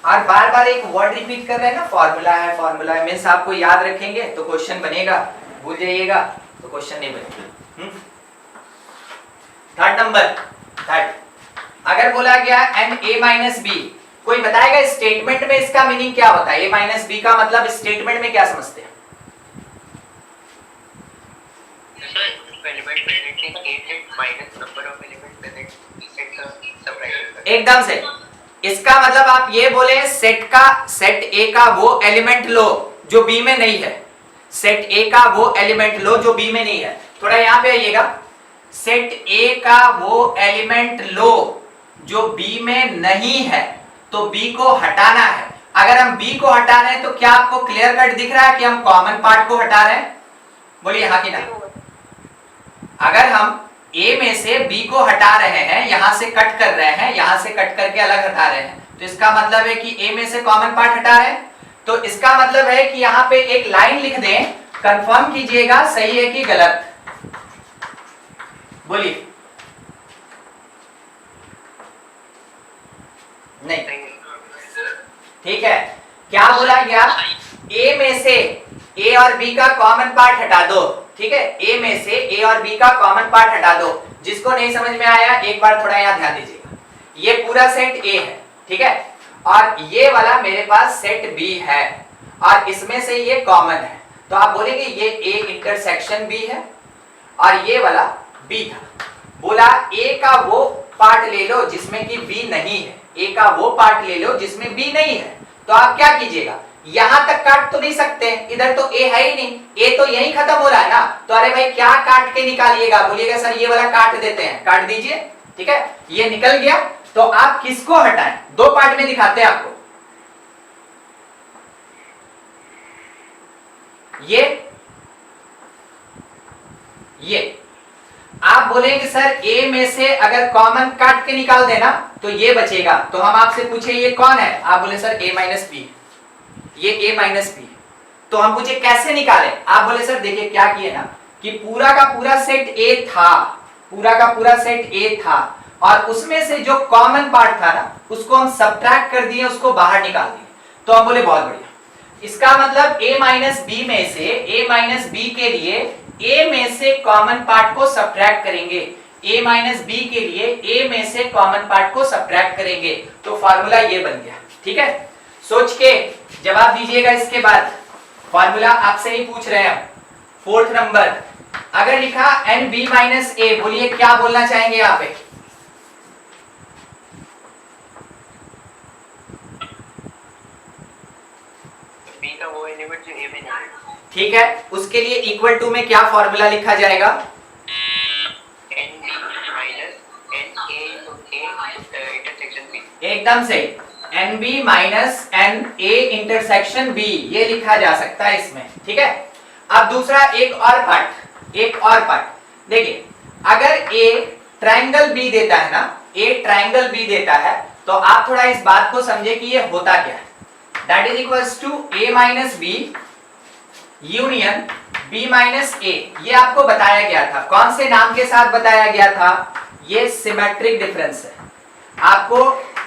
और बार बार एक वर्ड रिपीट कर रहे हैं ना, फॉर्मूला है मीन्स आपको याद रखेंगे तो क्वेश्चन बनेगा, भूल जाइएगा तो क्वेश्चन नहीं बनेगा। थर्ड नंबर, अगर बोला गया Na माइनस बी, कोई बताएगा स्टेटमेंट में इसका मीनिंग क्या होता है, A माइनस बी का मतलब स्टेटमेंट में क्या समझते हैं? एकदम से, इसका मतलब आप ये बोले सेट ए का वो एलिमेंट लो जो बी में नहीं है, सेट ए का वो एलिमेंट लो जो बी में नहीं है। थोड़ा यहां पे आइएगा, सेट ए का वो एलिमेंट लो जो बी में नहीं है, तो बी को हटाना है। अगर हम बी को हटा रहे हैं तो क्या आपको क्लियर कट दिख रहा है कि हम कॉमन पार्ट को हटा रहे हैं? बोलिए हाँ कि ना। अगर हम ए में से बी को हटा रहे हैं, यहां से कट कर रहे हैं, यहां से कट करके अलग हटा रहे हैं, तो इसका मतलब है कि ए में से कॉमन पार्ट हटा रहे हैं। तो इसका मतलब है कि यहां पे एक लाइन लिख दें, कंफर्म कीजिएगा सही है कि गलत। बोलिए। नहीं, ठीक है। क्या बोला गया? ए में से ए और बी का कॉमन पार्ट हटा दो, ठीक है। ए में से ए और बी का कॉमन पार्ट हटा दो। जिसको नहीं समझ में आया एक बार थोड़ा यहाँ ध्यान दीजिएगा। ये पूरा सेट ए है, ठीक है, और ये वाला मेरे पास सेट बी है, और इसमें से ये कॉमन है, तो आप बोलेंगे ये ए इंटरसेक्शन बी है और ये वाला बी था। बोला ए का वो पार्ट ले लो जिसमें कि बी नहीं है, ए का वो पार्ट ले लो जिसमें बी नहीं है, तो आप क्या कीजिएगा, यहां तक काट तो नहीं सकते, इधर तो ए है ही नहीं, ए तो यहीं खत्म हो रहा है ना, तो अरे भाई क्या काट के निकालिएगा, बोलिएगा सर ये वाला काट देते हैं, काट दीजिए, ठीक है, ये निकल गया। तो आप किसको हटाएं, दो पार्ट में दिखाते हैं आपको, ये आप बोलेंगे सर ए में से अगर कॉमन काट के निकाल देना तो ये बचेगा, तो हम आपसे पूछे ये कौन है, आप बोले सर a माइनस बी, ये a माइनस बी, तो हम पूछे कैसे निकाले, आप बोले सर देखिए क्या किए ना कि पूरा का पूरा सेट a था, पूरा का पूरा सेट a था और उसमें से जो कॉमन पार्ट था ना उसको हम सब्ट्रैक्ट कर दिए, उसको बाहर निकाल दिए, तो हम बोले बहुत बढ़िया, इसका मतलब a माइनस बी में से a माइनस बी के लिए a में से कॉमन पार्ट को सब्ट्रैक्ट करेंगे, a माइनस बी के लिए a में से कॉमन पार्ट को सब्ट्रैक्ट करेंगे, तो फार्मूला ये बन गया, ठीक है। सोच के जवाब दीजिएगा। इसके बाद फार्मूला आपसे ही पूछ रहे हैं, फोर्थ नंबर, अगर लिखा एन बी माइनस ए, बोलिए क्या बोलना चाहेंगे यहाँ पे, बी का वो एलिमेंट जो ए में नहीं है, ठीक है, उसके लिए इक्वल टू में क्या फॉर्मूला लिखा जाएगा, n B minus N A intersection B, एकदम से n B minus N A intersection B, ये लिखा जा सकता है इसमें, ठीक है। अब दूसरा एक और पार्ट देखिए, अगर ए ट्रायंगल बी देता है ना, ए ट्रायंगल बी देता है, तो आप थोड़ा इस बात को समझे कि ये होता क्या है, that is equals to A minus B union b minus A, ये आपको बताया गया था, कौन से नाम के साथ बताया गया था, ये सिमेट्रिक डिफरेंस है, आपको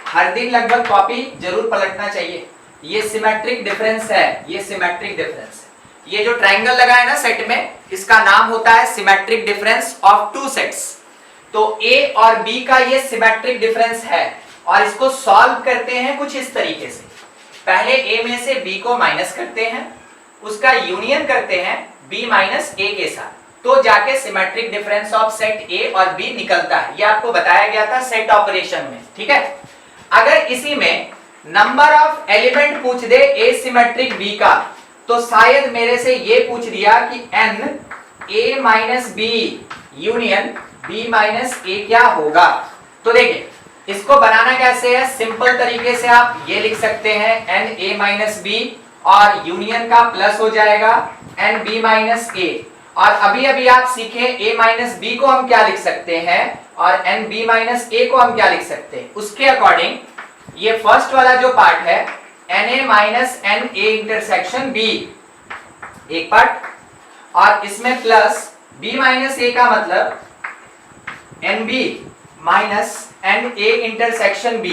हर दिन लगभग कॉपी जरूर पलटना चाहिए, ये सिमेट्रिक डिफरेंस है, ये सिमेट्रिक डिफरेंस है, ये जो ट्रायंगल लगा है ना सेट में, इसका नाम होता है symmetric difference of two sets, तो a और b का ये सिमेट्रिक डिफरेंस है और इसको सॉल्व करते हैं कुछ इस तरीके से, पहले a में से b को माइनस करते हैं, उसका यूनियन करते हैं b माइनस a के साथ, तो जाके symmetric difference of set a और b निकलता है, ये आपको बताया गया था सेट ऑपरेशन में, ठीक है। अगर इसी में नंबर ऑफ एलिमेंट पूछ दे एसिमेट्रिक b का, तो शायद मेरे से ये पूछ दिया कि n a minus B union b minus a क्या होगा, तो देखिए इसको बनाना कैसे है, सिंपल तरीके से आप ये लिख सकते हैं n a माइनस बी और यूनियन का प्लस हो जाएगा n b माइनस a, और अभी अभी आप सीखे a माइनस बी को हम क्या लिख सकते हैं और n b माइनस a को हम क्या लिख सकते हैं, उसके अकॉर्डिंग ये फर्स्ट वाला जो पार्ट है n a minus n a intersection b एक पार्ट, और इसमें प्लस b माइनस a का मतलब n b minus n a intersection b,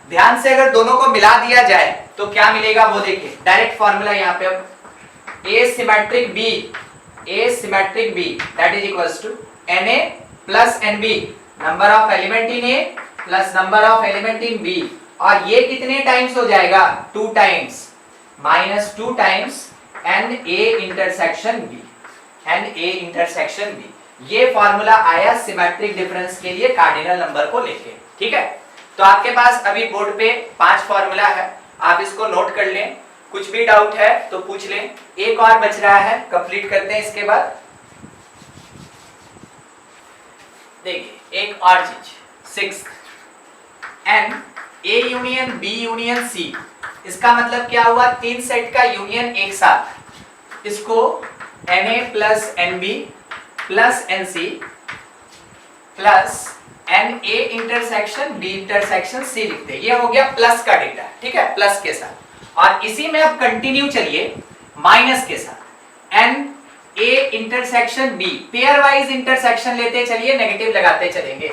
ध्यान से अगर दोनों को मिला दिया जाए तो क्या मिलेगा वो देखिए, डायरेक्ट फॉर्मूला यहाँ पे, अब a symmetric b that is equals to na plus nb, number of element in a plus number of element in b, और ये कितने टाइम्स हो जाएगा, 2 times, minus 2 times na intersection b, ये फॉर्मूला आया सिमेट्रिक डिफरेंस के लिए cardinal number को लेके, ठीक है। तो आपके पास अभी बोर्ड पे 5 फॉर्मूला है, आप इसको नोट कर लें, कुछ भी डाउट है तो पूछ लें। एक और बच रहा है, कंप्लीट करते हैं इसके बाद। देखिए एक और चीज 6 n a union b union c, इसका मतलब क्या हुआ, 3 सेट का यूनियन एक साथ, इसको na plus nb plus nc plus na intersection b intersection c लिखते हैं, ये हो गया प्लस का डेटा, ठीक है, प्लस के साथ, और इसी में अब कंटिन्यू चलिए माइनस के साथ, n a intersection b, pair wise intersection लेते चलिए, नेगेटिव लगाते चलेंगे,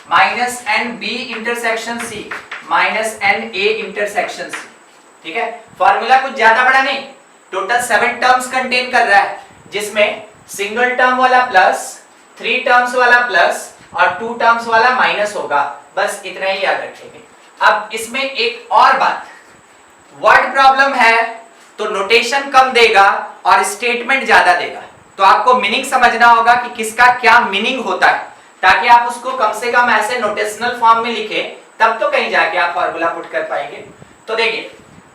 minus n b intersection c minus n a intersection c, ठीक है। फॉर्मूला कुछ ज्यादा बड़ा नहीं, टोटल 7 टर्म्स कंटेन कर रहा है, जिसमें सिंगल टर्म वाला प्लस, 3 टर्म्स वाला प्लस और 2 टर्म्स वाला माइनस होगा, बस इतना ही याद रखेंगे। अब इसमें एक और बात, वर्ड प्रॉब्लम है तो नोटेशन कम देगा और स्टेटमेंट ज्यादा देगा, तो आपको मीनिंग समझना होगा कि किसका क्या मीनिंग होता है, ताकि आप उसको कम से कम ऐसे नोटेशनल फॉर्म में लिखें, तब तो कहीं जाके आप फॉर्मूला पुट कर पाएंगे। तो देखिए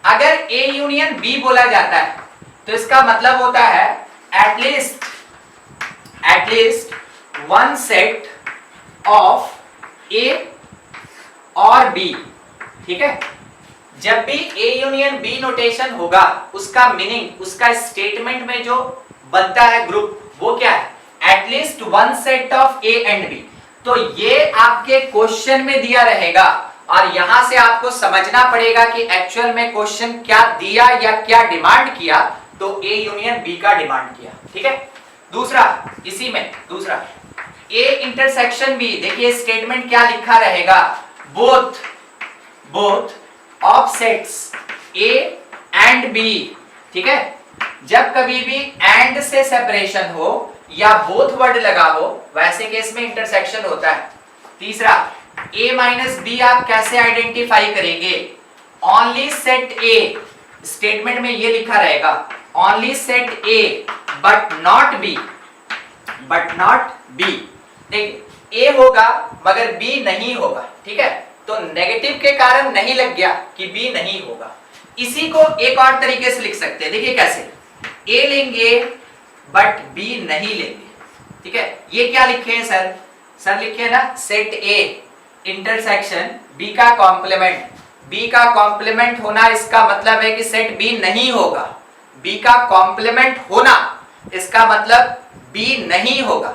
अगर ए यूनियन बी बोला जाता है तो इसका मतलब होता है एटलीस्ट वन सेट ऑफ ए और बी। ठीक है, जब भी ए यूनियन बी नोटेशन होगा उसका मीनिंग, उसका स्टेटमेंट में जो बनता है ग्रुप, वो क्या है? At least one set of A and B. तो ये आपके क्वेश्चन में दिया रहेगा और यहां से आपको समझना पड़ेगा कि एक्चुअल में क्वेश्चन क्या दिया या क्या डिमांड किया। तो ए यूनियन बी का डिमांड किया। ठीक है, दूसरा, इसी में दूसरा ए इंटरसेक्शन बी, देखिए स्टेटमेंट क्या लिखा रहेगा? Both of sets A and B. ठीक है, जब कभी भी एंड से सेपरेशन हो या बोथ वर्ड लगा हो, वैसे केस में इंटरसेक्शन होता है। तीसरा, a माइनस बी आप कैसे आइडेंटिफाई करेंगे? ओनली सेट ए, स्टेटमेंट में ये लिखा रहेगा only set A but not B, देखिए a होगा मगर b नहीं होगा। ठीक है, तो नेगेटिव के कारण नहीं लग गया कि b नहीं होगा। इसी को एक और तरीके से लिख सकते हैं, देखिए कैसे? a लेंगे बट b नहीं लेंगे। ठीक है, ये क्या लिखे हैं सर? सर लिखे ना सेट a इंटरसेक्शन b का कॉम्प्लीमेंट। b का कॉम्प्लीमेंट होना इसका मतलब है कि सेट b नहीं होगा। b का कॉम्प्लीमेंट होना इसका मतलब b नहीं होगा।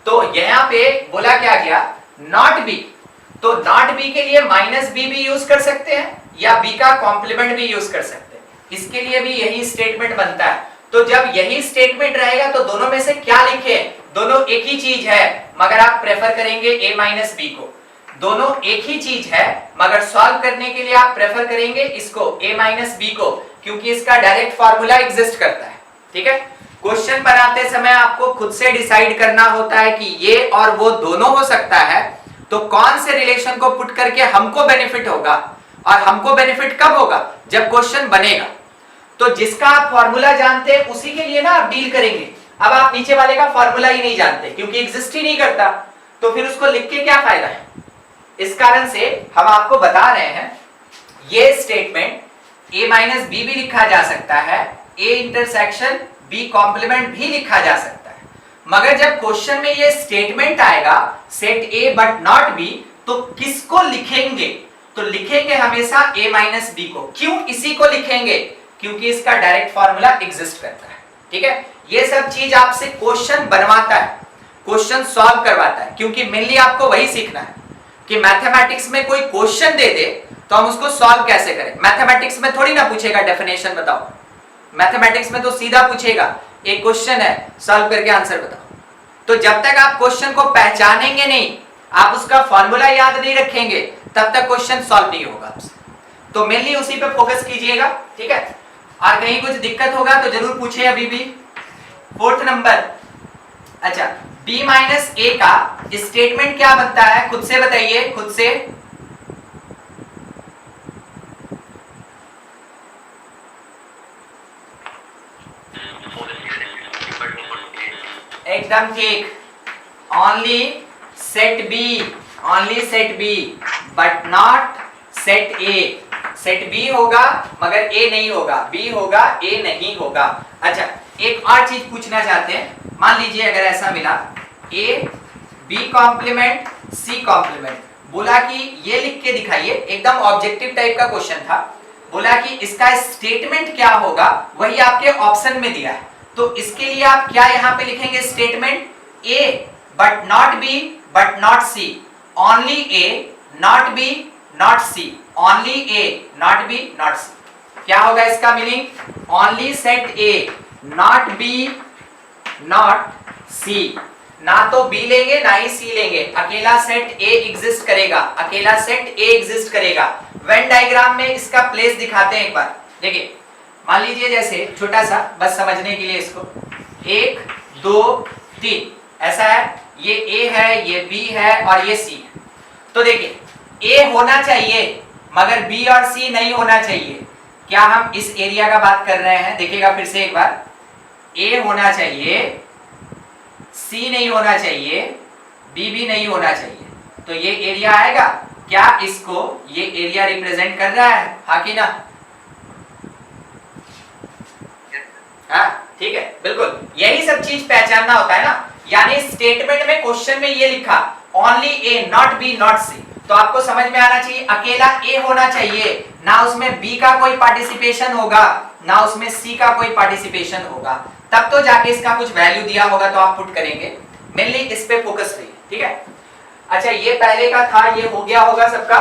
तो यहाँ पे बोला क्या गया? Not b। तो नॉट b के लिए माइनस b भी यूज कर सकते हैं या b का कॉम्प्लीमेंट भी यूज कर सकते हैं। इसके लिए भी यही स्टेटमेंट बनता है। तो जब यही स्टेटमेंट रहेगा तो दोनों में से क्या लिखे? दोनों एक ही चीज है, मगर आप प्रेफर करेंगे a माइनस बी को। दोनों एक ही चीज है मगर सॉल्व करने के लिए आप प्रेफर करेंगे इसको, a माइनस बी को, क्योंकि इसका डायरेक्ट फार्मूला एग्जिस्ट करता है। ठीक है, क्वेश्चन बनाते समय आपको खुद से डिसाइड करना होता है कि ये और वो दोनों हो सकता है, तो कौन से रिलेशन को पुट करके हमको बेनिफिट होगा। और हमको बेनिफिट कब होगा? जब क्वेश्चन बनेगा। तो जिसका आप फॉर्मूला जानते हैं उसी के लिए ना आप डील करेंगे। अब आप नीचे वाले का फॉर्मूला ही नहीं जानते क्योंकि एग्जिस्ट ही नहीं करता, तो फिर उसको लिख के क्या फायदा है? इस कारण से हम आपको बता रहे हैं ये स्टेटमेंट a माइनस बी भी लिखा जा सकता है, a इंटरसेक्शन b कॉम्प्लीमेंट भी लिखा जा सकता है। मगर जब क्वेश्चन में ये स्टेटमेंट आएगा set a but not b, तो किसको लिखेंगे? तो लिखेंगे हमेशा a माइनस बी को। क्यों इसी को लिखेंगे? क्योंकि इसका डायरेक्ट फार्मूला एग्जिस्ट करता है। ठीक है, ये सब चीज आपसे क्वेश्चन बनवाता है, क्वेश्चन सॉल्व करवाता है, क्योंकि मेनली आपको वही सीखना है कि मैथमेटिक्स में कोई क्वेश्चन दे दे तो हम उसको सॉल्व कैसे करें। मैथमेटिक्स में थोड़ी ना पूछेगा डेफिनेशन बताओ, मैथमेटिक्स में तो सीधा पूछेगा एक क्वेश्चन है सॉल्व करके आंसर बताओ। तो जब तक आप क्वेश्चन को पहचानेंगे नहीं, आप उसका फॉर्मूला याद नहीं रखेंगे, तब तक क्वेश्चन सॉल्व नहीं होगा आपसे। तो मेनली उसी पे फोकस कीजिएगा। ठीक है, और कहीं कुछ दिक्कत होगा तो जरूर पूछे अभी भी। फोर्थ नंबर, अच्छा b माइनस ए का स्टेटमेंट क्या बनता है? खुद से बताइए, खुद से। एकदम ठीक, only set B but not set A. Set B होगा मगर ए नहीं होगा, बी होगा ए नहीं होगा। अच्छा, एक और चीज पूछना चाहते हैं, मान लीजिए अगर ऐसा मिला A B complement C complement, बोला कि ये लिख के दिखाइए, एकदम ऑब्जेक्टिव टाइप का क्वेश्चन था। बोला कि इसका स्टेटमेंट क्या होगा, वही आपके ऑप्शन में दिया है। तो इसके लिए आप क्या यहाँ पे लिखेंगे? Statement A but not B but not C, only A not B not C, only A not B not C. क्या होगा इसका meaning? Only set A not B not C. ना तो बी लेंगे ना ही सी लेंगे, अकेला सेट ए एग्जिस्ट करेगा, अकेला सेट ए एग्जिस्ट करेगा। वेन डायग्राम में इसका प्लेस दिखाते हैं एक बार, देखिए मान लीजिए जैसे छोटा सा, बस समझने के लिए इसको, 1 2 3 ऐसा है, ये ए है, ये बी है और ये सी है। तो देखिए ए होना चाहिए मगर बी और सी नहीं होना चाहिए। क्या हम इस एरिया का बात कर रहे हैं? देखिएगा फिर से एक बार, ए होना चाहिए, सी नहीं होना चाहिए, बी भी नहीं होना चाहिए। तो ये एरिया आएगा, क्या इसको ये एरिया रिप्रेजेंट कर रहा है? हाँ कि ना? हाँ ठीक है, बिल्कुल यही सब चीज पहचानना होता है ना। यानी स्टेटमेंट में क्वेश्चन में ये लिखा only A not B not C, तो आपको समझ में आना चाहिए अकेला ए होना चाहिए, ना उसमें बी का कोई पार्टिसिपेशन होगा ना उसमें सी का कोई पार्टिसिपेशन होगा, तब तो जाके इसका कुछ वैल्यू दिया होगा तो आप पुट करेंगे। मेनली इस पे फोकस रहिए, ठीक है। अच्छा ये पहले का था, ये हो गया होगा सबका।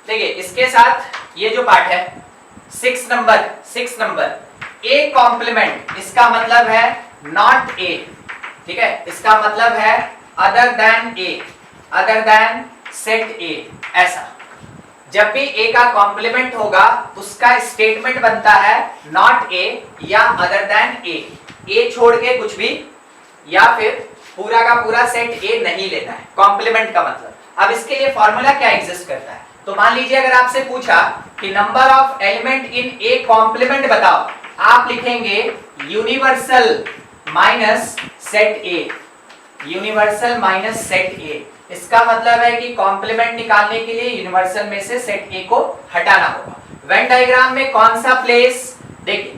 देखिए इसके साथ ये जो पार्ट है 6 नंबर ए कॉम्प्लीमेंट, इसका मतलब है नॉट ए, ठीक है, इसका मतलब है अदर देन सेट ए। ऐसा जब भी ए का कॉम्प्लीमेंट होगा उसका स्टेटमेंट बनता है नॉट ए या अदर देन ए छोड़ के कुछ भी, या फिर पूरा का पूरा सेट ए नहीं लेना है, कॉम्प्लीमेंट का मतलब। अब इसके लिए फॉर्मूला क्या एग्जिस्ट करता है, तो मान लीजिए अगर आपसे पूछा कि number of element in A complement बताओ, आप लिखेंगे universal minus set A, universal minus set A. इसका मतलब है कि कॉम्प्लीमेंट निकालने के लिए यूनिवर्सल में से सेट ए को हटाना होगा। वेन डायग्राम में कौन सा प्लेस, देखिए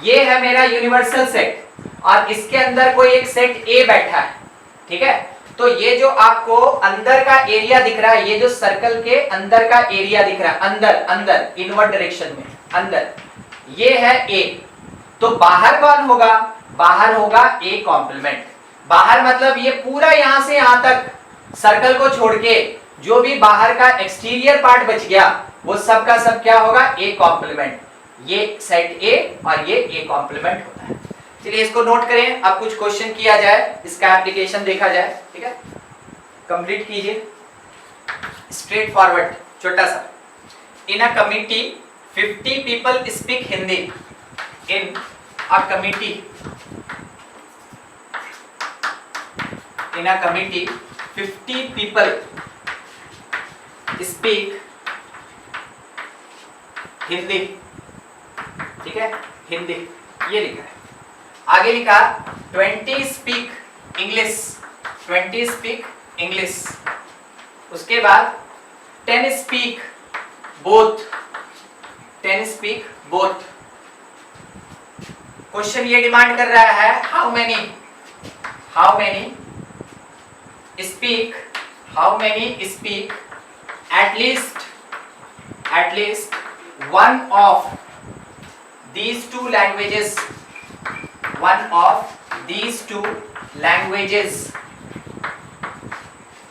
ये है मेरा यूनिवर्सल सेट और इसके अंदर कोई एक सेट ए बैठा है, ठीक है। तो ये जो आपको अंदर का एरिया दिख रहा है, ये जो सर्कल के अंदर का एरिया दिख रहा है, अंदर इनवर्ट डायरेक्शन में अंदर, ये है ए। तो बाहर कौन होगा, बाहर होगा ए कॉम्प्लीमेंट। बाहर मतलब ये पूरा यहां से यहां तक सर्कल को छोड़ के जो भी बाहर का एक्सटीरियर पार्ट बच गया वो सब का सब क्या होगा, ए कॉम्प्लीमेंट। ये सेट ए और ये ए कॉम्प्लीमेंट होता है। चलिए इसको नोट करें, अब कुछ क्वेश्चन किया जाए, इसका एप्लीकेशन देखा जाए, ठीक है। कंप्लीट कीजिए स्ट्रेट फॉरवर्ड छोटा सा। In a committee 50 people speak Hindi. In a committee, in a committee 50 people speak Hindi, ठीक है, हिंदी ये लिखा है। आगे लिखा 20 स्पीक इंग्लिश, 20 स्पीक इंग्लिश। उसके बाद 10 speak both, 10 speak both. Question ये डिमांड कर रहा है how many speak, how many speak at least one of these two languages, one of these two languages।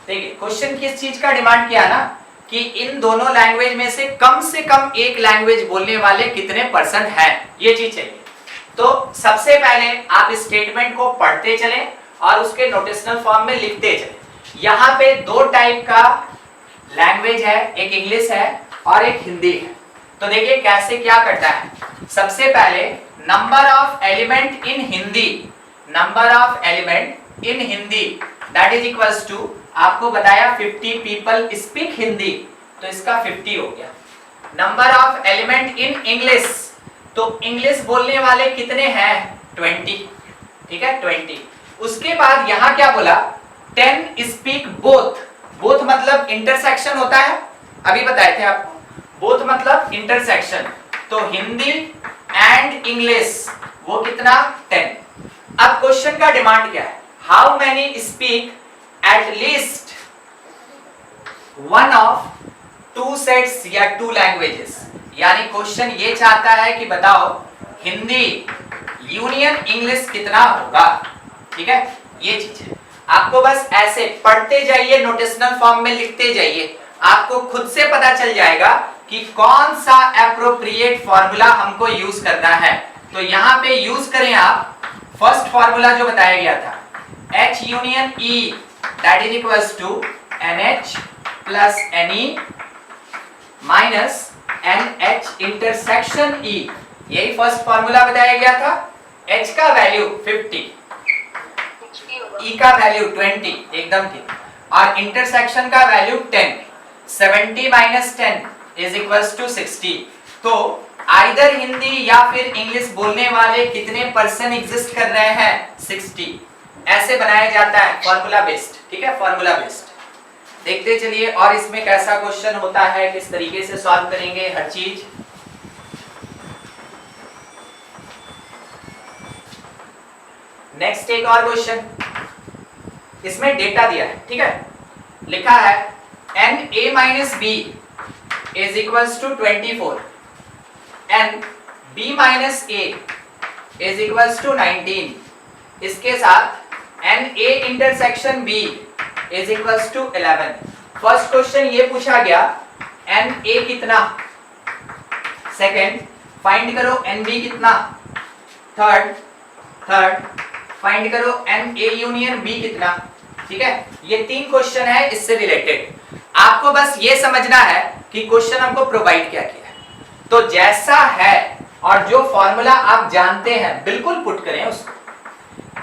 देखिए क्वेश्चन किस चीज का डिमांड किया ना, कि इन दोनों लैंग्वेज में से कम एक लैंग्वेज बोलने वाले कितने पर्सन हैं, ये चीज चाहिए। तो सबसे पहले आप स्टेटमेंट को पढ़ते चलें और उसके नोटेशनल फॉर्म में लिखते चलें। यहाँ पे दो टाइप का लैंग्वेज है, एक इंग्लिश है और एक हिंदी है। तो देखिए कैसे क्या करता है। सबसे पहले number of element in Hindi, number of element in Hindi that is equals to, आपको बताया 50 पीपल स्पीक हिंदी, तो इसका 50 हो गया। Number of element in English, तो इंग्लिश बोलने वाले कितने हैं, 20, ठीक है 20। उसके बाद यहाँ क्या बोला, 10 स्पीक बोथ, बोथ मतलब इंटरसेक्शन होता है, अभी बताए थे आपको, बोथ मतलब इंटरसेक्शन। तो हिंदी एंड इंग्लिश वो कितना, 10। अब क्वेश्चन का डिमांड क्या है, how many speak at least one of two sets या टू लैंग्वेजेस। यानी क्वेश्चन ये चाहता है कि बताओ हिंदी यूनियन इंग्लिश कितना होगा, ठीक है, ये चीज है। आपको बस ऐसे पढ़ते जाइए, नोटेशनल फॉर्म में लिखते जाइए, आपको खुद से पता चल जाएगा कि कौन सा एप्रोप्रिएट फॉर्मूला हमको यूज करना है। तो यहाँ पे यूज करें आप फर्स्ट फॉर्मूला जो बताया गया था, H union E that is equals to NH plus NE minus NH intersection E। यही फर्स्ट फॉर्मूला बताया गया था। H का वैल्यू 50, E का वैल्यू 20, एकदम ठीक, और इंटरसेक्शन का value 10। 70 minus 10 is equals to 60। तो आइदर हिंदी या फिर इंग्लिश बोलने वाले कितने पर्सन एग्जिस्ट कर रहे हैं, 60। ऐसे बनाया जाता है फॉर्मूला बेस्ड, ठीक है, फॉर्मूला बेस्ड। देखते चलिए और इसमें कैसा क्वेश्चन होता है, किस तरीके से सॉल्व करेंगे हर चीज। नेक्स्ट एक और क्वेश्चन, इसमें डेटा दिया है, ठीक है, लिखा है N A minus B is equals to 24 n B minus A is equals to 19, इसके साथ n A intersection B is equals to 11। First question ये पूछा गया एन ए कितना, सेकंड फाइंड करो एन बी कितना, थर्ड फाइंड करो n A union B कितना, ठीक है। ये 3 क्वेश्चन है इससे रिलेटेड। आपको बस ये समझना है कि क्वेश्चन हमको प्रोवाइड क्या किया है, तो जैसा है और जो फॉर्मूला आप जानते हैं बिल्कुल पुट करें उसको।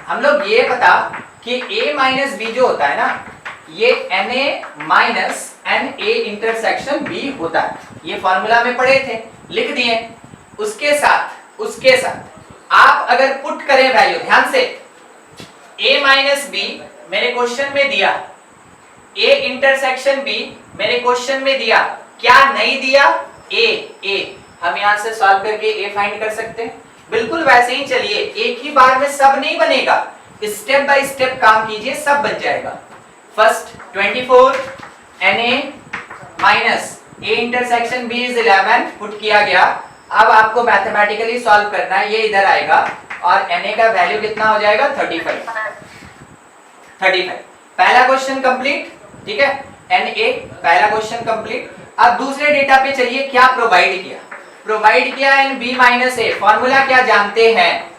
हम लोग ये पता कि a माइनस बी जो होता है ना, ये na minus N A intersection b होता है, ये फॉर्मूला में पढ़े थे, लिख दिए। उसके साथ आप अगर पुट करें वैल्यू, ध्यान से, a माइनस बी मेरे क्वेश्चन में दिया, a इंटरसेक्शन b मेरे क्वेश्चन में दिया, क्या नहीं दिया, a हम यहां से सॉल्व करके a फाइंड कर सकते हैं। बिल्कुल वैसे ही चलिए, एक ही बार में सब नहीं बनेगा, स्टेप बाय स्टेप काम कीजिए, सब बन जाएगा। First 24 na minus a intersection b is 11 put किया गया। अब आपको मैथमेटिकली सॉल्व करना है, ये इधर आएगा और na का वैल्यू कितना हो जाएगा 35। पहला क्वेश्चन कंप्लीट, ठीक है, na पहला क्वेश्चन कंप्लीट। अब दूसरे डेटा पे चलिए, क्या प्रोवाइड किया n B minus A, formula क्या जानते हैं,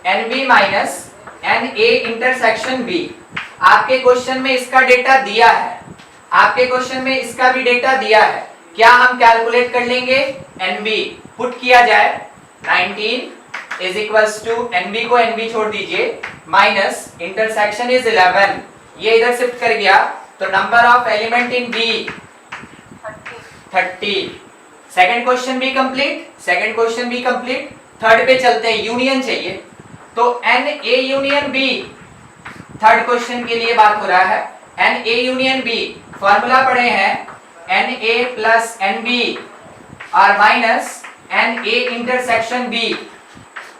n B minus N A intersection B. आपके क्वेश्चन में इसका डेटा दिया है, आपके क्वेश्चन में इसका भी डेटा दिया है, क्या हम कैलकुलेट कर लेंगे, एन बी पुट किया जाए 19 is equals to, n B को एन बी छोड़ दीजिए, माइनस इंटरसेक्शन इज 11, ये इधर शिफ्ट कर गया तो number of element in B 30। Second question भी कंप्लीट। थर्ड पे चलते हैं, यूनियन चाहिए, तो N A union B, third question के लिए बात हो रहा है, N A union B, formula पढ़े हैं N A plus N B और माइनस एन ए इंटरसेक्शन बी।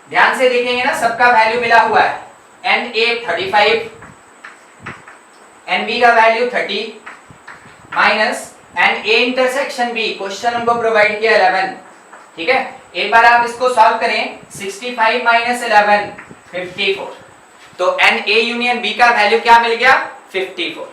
ध्यान से देखेंगे ना, सबका वैल्यू मिला हुआ है, एन ए 35, एन बी का value 30 minus N A intersection B, question हमको प्रोवाइड किया 11, ठीक है। एक बार आप इसको सॉल्व करें, 65 माइनस 11 54, तो एन ए यूनियन बी का वैल्यू क्या मिल गया 54।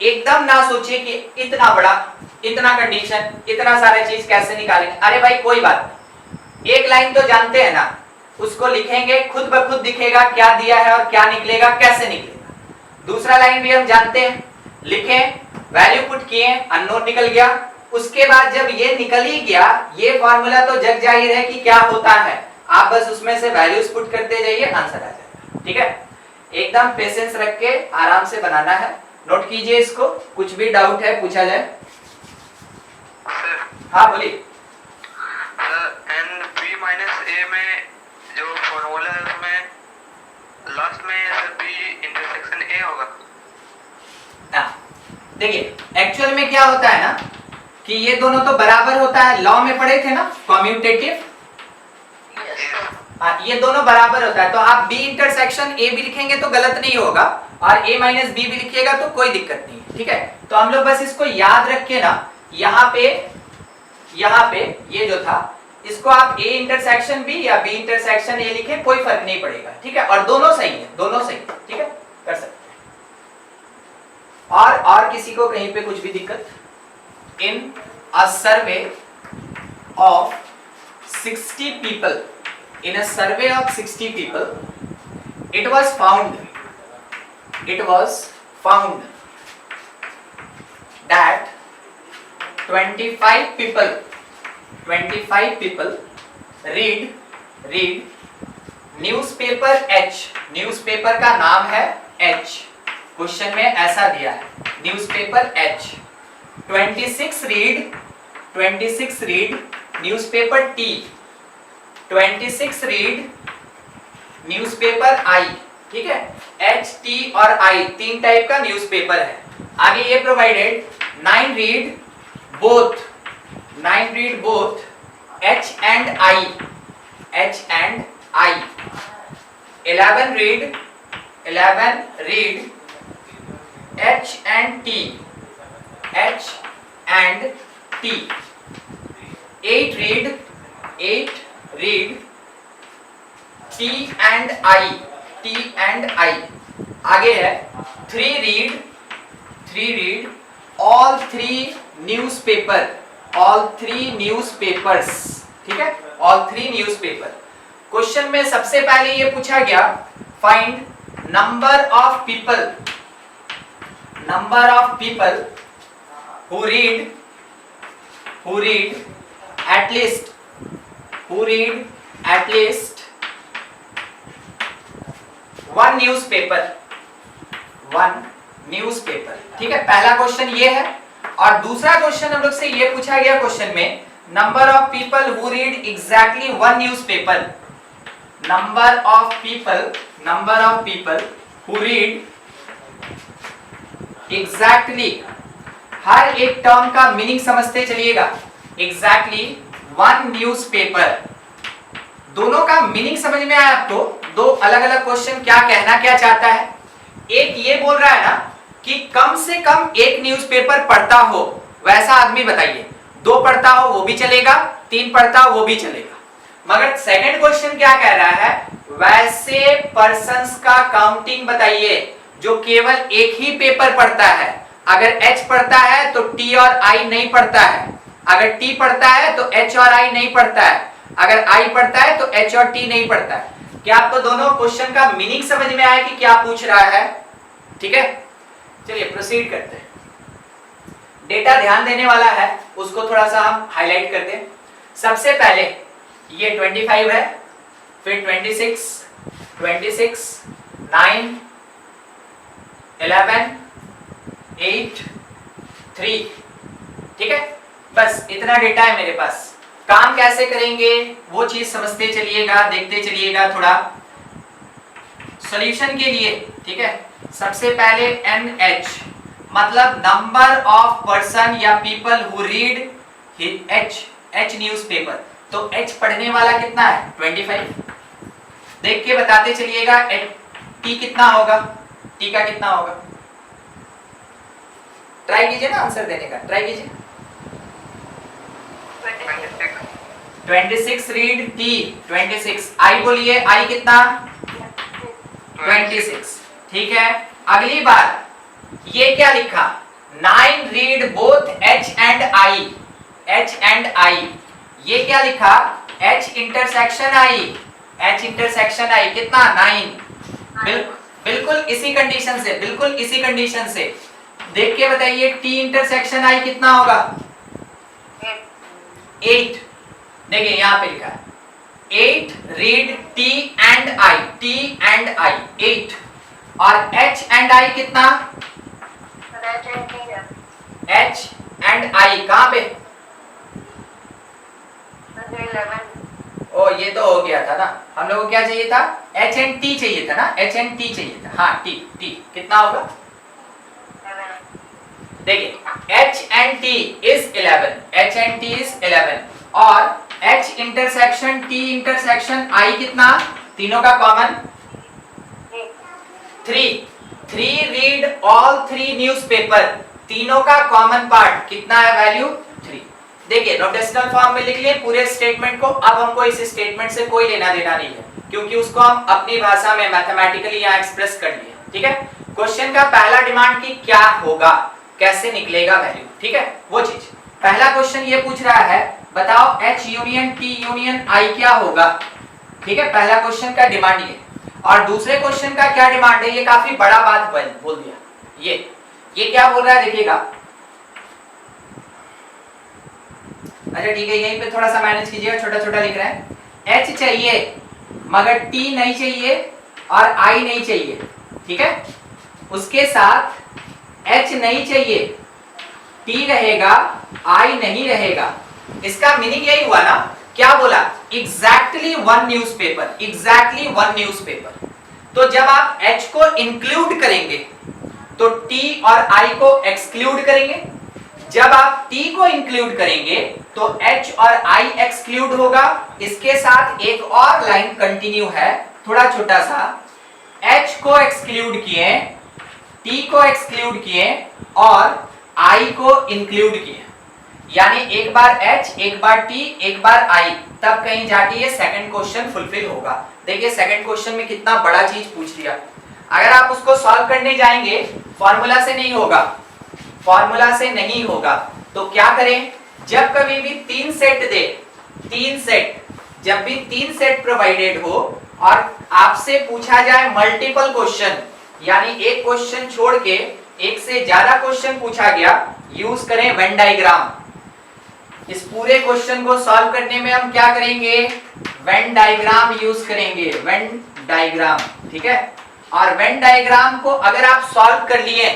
एकदम ना सोचिए कि इतना बड़ा, इतना कंडीशन, इतना सारा चीज कैसे निकालेंगे, अरे भाई कोई बात नहीं, एक लाइन तो जानते हैं ना, उसको लिखेंगे, खुद ब खुद दिखेगा क्या दिया है और क्या निकलेगा, कैसे निकलेगा। दूसरा लाइन भी हम जानते हैं, लिखें, वैल्यू पुट किए, अननोन निकल गया। उसके बाद जब ये निकल ही गया, ये फॉर्मूला तो जग जाहिर है कि क्या होता है, आप बस उसमें से वैल्यूज पुट करते जाइए, आंसर आ जाएगा, ठीक है। एकदम पेशेंस रख के आराम से बनाना है, नोट कीजिए इसको, कुछ भी डाउट है पूछा जाए। हाँ बोलिए। एन बी माइनस ए में जो फॉर्मूला है उसमें लास्ट में बी इंटरसेक्शन ए होगा। देखिए एक्चुअल में क्या होता है ना कि ये दोनों तो बराबर होता है, लॉ में पढ़े थे ना कम्यूटेटिव, ये दोनों बराबर होता है, तो आप बी इंटरसेक्शन ए भी लिखेंगे तो गलत नहीं होगा और a माइनस बी भी लिखिएगा तो कोई दिक्कत नहीं है, ठीक है। तो हम लोग बस इसको याद रख के ना, यहाँ पे ये जो था, इसको आप a इंटरसेक्शन b या b इंटरसेक्शन a लिखे, कोई फर्क नहीं पड़ेगा, ठीक है। और दोनों सही है, ठीक है, कर सकते हैं। और किसी को कहीं पे कुछ भी दिक्कत, इन अ survey of 60 people, in a survey of 60 people, it was found that 25 people read newspaper H, newspaper का नाम है H, क्वेश्चन में ऐसा दिया है newspaper H। 26 read newspaper T, 26 read newspaper I, ठीक है। H, T और I तीन टाइप का न्यूज़पेपर है। आगे ये provided 9 read both H and I, 11 read 11 read H and T, H and T. 8 read T and I, T and I. आगे है 3 read all 3 newspaper, all 3 newspapers. ठीक है, all 3 newspaper. क्वेश्चन में सबसे पहले ये पूछा गया find number of people who read at least one newspaper. ठीक है, पहला क्वेश्चन ये है। और दूसरा क्वेश्चन हम लोग से ये पूछा गया क्वेश्चन में number of people who read exactly one newspaper. Number of people who read exactly, हर एक टर्म का मीनिंग समझते चलिएगा। एग्जैक्टली वन न्यूज़पेपर, दोनों का मीनिंग समझ में आया आपको? दो अलग अलग क्वेश्चन क्या कहना क्या चाहता है। एक ये बोल रहा है ना कि कम से कम एक न्यूज़पेपर पढ़ता हो, वैसा आदमी बताइए। 2 पढ़ता हो वो भी चलेगा, 3 पढ़ता हो वो भी चलेगा। मगर सेकंड क्वेश्चन क्या कह रहा है, वैसे पर्सन्स का काउंटिंग बताइए जो केवल एक ही पेपर पढ़ता है। अगर H पढ़ता है तो T और I नहीं पढ़ता है, अगर T पढ़ता है तो H और I नहीं पढ़ता है, अगर I पढ़ता है तो H और T नहीं पढ़ता है। क्या आपको दोनों क्वेश्चन का मीनिंग समझ में आया कि क्या पूछ रहा है? ठीक है, चलिए प्रोसीड करते हैं। डेटा ध्यान देने वाला है, उसको थोड़ा सा हम हाईलाइट करते हैं। सबसे पहले ये 25 है, फिर 26, 9, 11, 8, 3। ठीक है, बस इतना डेटा है मेरे पास। काम कैसे करेंगे वो चीज समझते चलिएगा, देखते चलिएगा थोड़ा सॉल्यूशन के लिए। ठीक है, सबसे पहले NH मतलब नंबर ऑफ पर्सन या people who read H newspaper. तो H पढ़ने वाला कितना है? 25। देख के बताते चलिएगा T कितना होगा, T का कितना होगा। ट्राई कीजिए ना आंसर देने का, ट्राई कीजिए। 26 रीड T 26। I बोलिए, I कितना? 26। ठीक है, अगली बार ये क्या लिखा? 9 read both H and I। ये क्या लिखा? H इंटरसेक्शन I कितना? 9। बिल्कुल इसी कंडीशन से देख के बताइए T इंटरसेक्शन I कितना होगा? 8। देखिए यहाँ पे लिखा है 8 रीड T एंड I 8। और H एंड I कितना? H एंड I कहाँ पे? 11। ये तो हो गया था ना, हम लोगों को क्या चाहिए था? H एंड T चाहिए था ना, H एंड T चाहिए था। हाँ, T कितना होगा? 11। देखिए H एंड T इज 11, और H intersection T intersection I कितना? तीनों का कॉमन 3 रीड ऑल 3 न्यूज़पेपर, तीनों का कॉमन पार्ट कितना है? वैल्यू 3। देखिए नोटेशनल फॉर्म में लिख लिए पूरे स्टेटमेंट को। अब हमको इस स्टेटमेंट से कोई लेना देना नहीं है, क्योंकि उसको हम अपनी भाषा में मैथमेटिकली यहाँ एक्सप्रेस कर लिए। ठीक है, क्वेश्चन का पहला डिमांड की क्या होगा, कैसे निकलेगा वैल्यू। ठीक है, वो चीज पहला क्वेश्चन ये पूछ रहा है, बताओ H union T union I क्या होगा। ठीक है, पहला क्वेश्चन का डिमांड ये। और दूसरे क्वेश्चन का क्या डिमांड है, ये काफी बड़ा बात बोल दिया। ये क्या बोल रहा है देखिएगा। अच्छा ठीक है, यहीं पे थोड़ा सा मैनेज कीजिएगा, छोटा छोटा लिख रहा है। H चाहिए मगर T नहीं चाहिए और I नहीं चाहिए। ठीक है, उसके साथ H नहीं चाहिए, T रहेगा, I नहीं रहेगा। इसका मीनिंग यही हुआ ना, क्या बोला? Exactly one newspaper. तो जब आप H को इंक्लूड करेंगे तो T और I को एक्सक्लूड करेंगे। जब आप T को इंक्लूड करेंगे तो H और I एक्सक्लूड होगा। इसके साथ एक और लाइन कंटिन्यू है, थोड़ा छोटा सा, H को एक्सक्लूड किए, T को एक्सक्लूड किए और I को इंक्लूड किए, यानी एक बार H, एक बार T, एक बार I, तब कहीं जाके ये सेकंड क्वेश्चन फुलफिल होगा। देखिए सेकंड क्वेश्चन में कितना बड़ा चीज पूछ लिया। अगर आप उसको सॉल्व करने जाएंगे, फॉर्मूला से नहीं होगा, फॉर्मूला से नहीं होगा, तो क्या करें, जब कभी भी 3 सेट दे, 3 सेट, जब भी 3 सेट प्रोवाइडेड हो और आपसे पूछा जाए मल्टीपल क्वेश्चन, यानी एक क्वेश्चन छोड़ के एक से ज्यादा क्वेश्चन पूछा गया, यूज करें वेन डायग्राम। इस पूरे क्वेश्चन को सॉल्व करने में हम क्या करेंगे, वेन डायग्राम यूज करेंगे, वेन डायग्राम, ठीक है। और वेन डायग्राम को अगर आप सॉल्व कर लिए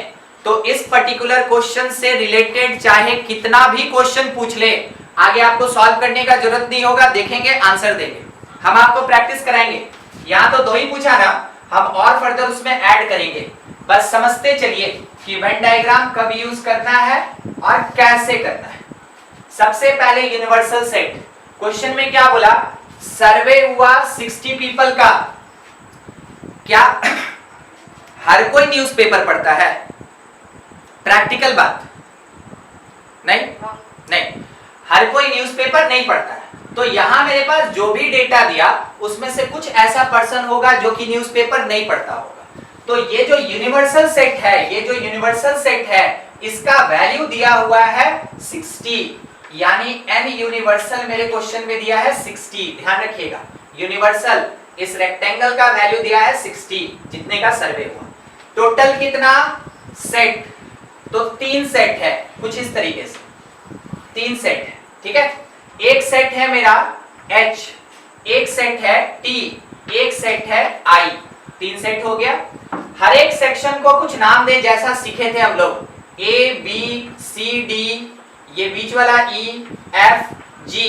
तो इस पर्टिकुलर क्वेश्चन से रिलेटेड चाहे कितना भी क्वेश्चन पूछ ले, आगे आपको सॉल्व करने का जरूरत नहीं होगा, देखेंगे आंसर देंगे। हम आपको प्रैक्टिस कराएंगे। यहाँ तो 2 ही पूछा ना, हम और फर्दर उसमें ऐड करेंगे। बस समझते चलिए कि वेन डायग्राम कब यूज करना है और कैसे करना है। सबसे पहले यूनिवर्सल सेट, क्वेश्चन में क्या बोला, सर्वे हुआ 60 पीपल का। क्या हर कोई न्यूज़पेपर पढ़ता है? प्रैक्टिकल बात, नहीं नहीं, हर कोई न्यूज़पेपर नहीं पढ़ता है। तो यहां मेरे पास जो भी डेटा दिया उसमें से कुछ ऐसा पर्सन होगा जो कि न्यूज़पेपर नहीं पढ़ता होगा। तो ये जो यूनिवर्सल सेट है, ये जो यूनिवर्सल सेट है, इसका वैल्यू दिया हुआ है 60, यानी n यूनिवर्सल मेरे क्वेश्चन में दिया है 60। ध्यान रखिएगा, यूनिवर्सल इस रेक्टेंगल का वैल्यू दिया है 60, जितने का सर्वे हुआ। टोटल कितना सेट, तो 3 सेट है, कुछ इस तरीके से 3 सेट है, ठीक है। एक सेट है मेरा H, एक सेट है T, एक सेट है I, 3 सेट हो गया। हर एक सेक्शन को कुछ नाम दे, जैसा सीखे थे हम लोग, A, B, C, D, ये बीच वाला E, F, G,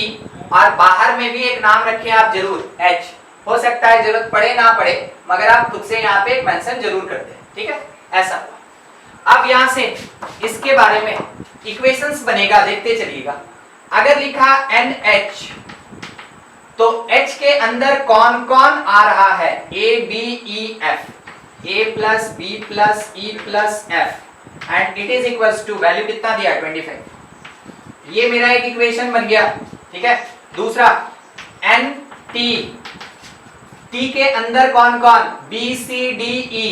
और बाहर में भी एक नाम रखें आप जरूर, H। हो सकता है जरूरत पड़े ना पड़े, मगर आप खुद से यहाँ पे मेंशन जरूर करते हैं, ठीक है, ऐसा हुआ। अब यहाँ से इसके बारे में इक्वेशंस बनेगा, देखते चलिएगा। अगर लिखा NH, तो H के अंदर कौन कौन आ रहा है, A, B, E, F, A plus B plus E plus F, and it is equals to, value कितना दिया, 25। ये मेरा एक इक्वेशन बन गया, ठीक है। दूसरा NT, T के अंदर कौन कौन, B, C, D, E,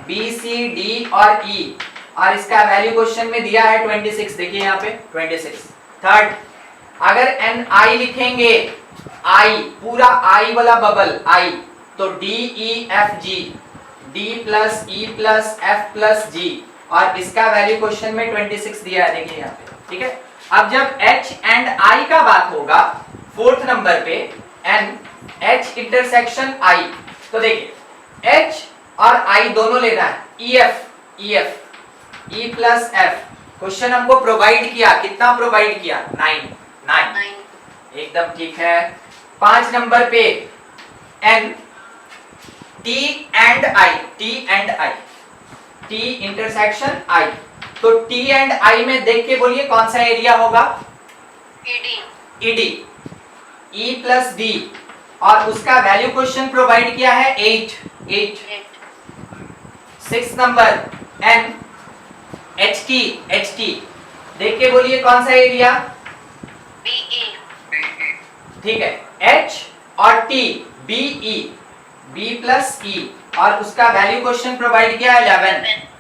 B, C, D और E, और इसका वैल्यू क्वेश्चन में दिया है 26, देखिए यहाँ पे 26। थर्ड, अगर NI लिखेंगे, I पूरा I वाला बबल I, तो D, E, F, G, D plus E plus F plus G, और इसका वैल्यू क्वेश्चन में 26 दिया है, देखिए यहाँ पे, ठीक है। अब जब H एंड I का बात होगा, 4th नंबर पे N, H इंटरसेक्शन I, तो देखिए H और I दोनों लेना है, EF, E plus F, question हमको प्रोवाइड किया, कितना प्रोवाइड किया, 9, एकदम ठीक है। 5 नंबर पे N, T and I, T intersection I, तो T एंड I में देख के बोलिए कौन सा एरिया होगा, ED, E प्लस D, और उसका वैल्यू क्वेश्चन प्रोवाइड किया है 8। 6 नंबर N, HT, देख के बोलिए कौन सा एरिया, ठीक है, H और T, BE, B plus E, और उसका वैल्यू क्वेश्चन प्रोवाइड किया है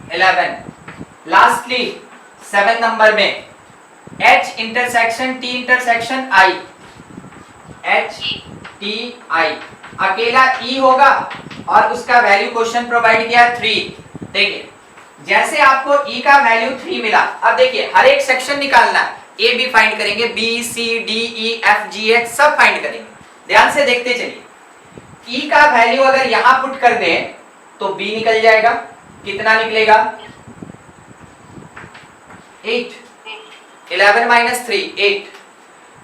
11। लास्टली 7 नंबर में H intersection T intersection I, H T I, अकेला E होगा और उसका वैल्यू क्वेश्चन प्रोवाइड किया है 3। देखिए जैसे आपको E का वैल्यू 3 मिला, अब देखिए हर एक सेक्शन निकालना है, A भी फाइंड करेंगे, B, C, D, E, F, G, H सब फाइंड करेंगे। ध्यान से देखते चलिए, E का वैल्यू अगर यहां पुट कर दें तो B निकल जाएगा, कितना निकलेगा, 8, 11 माइनस 3, 8।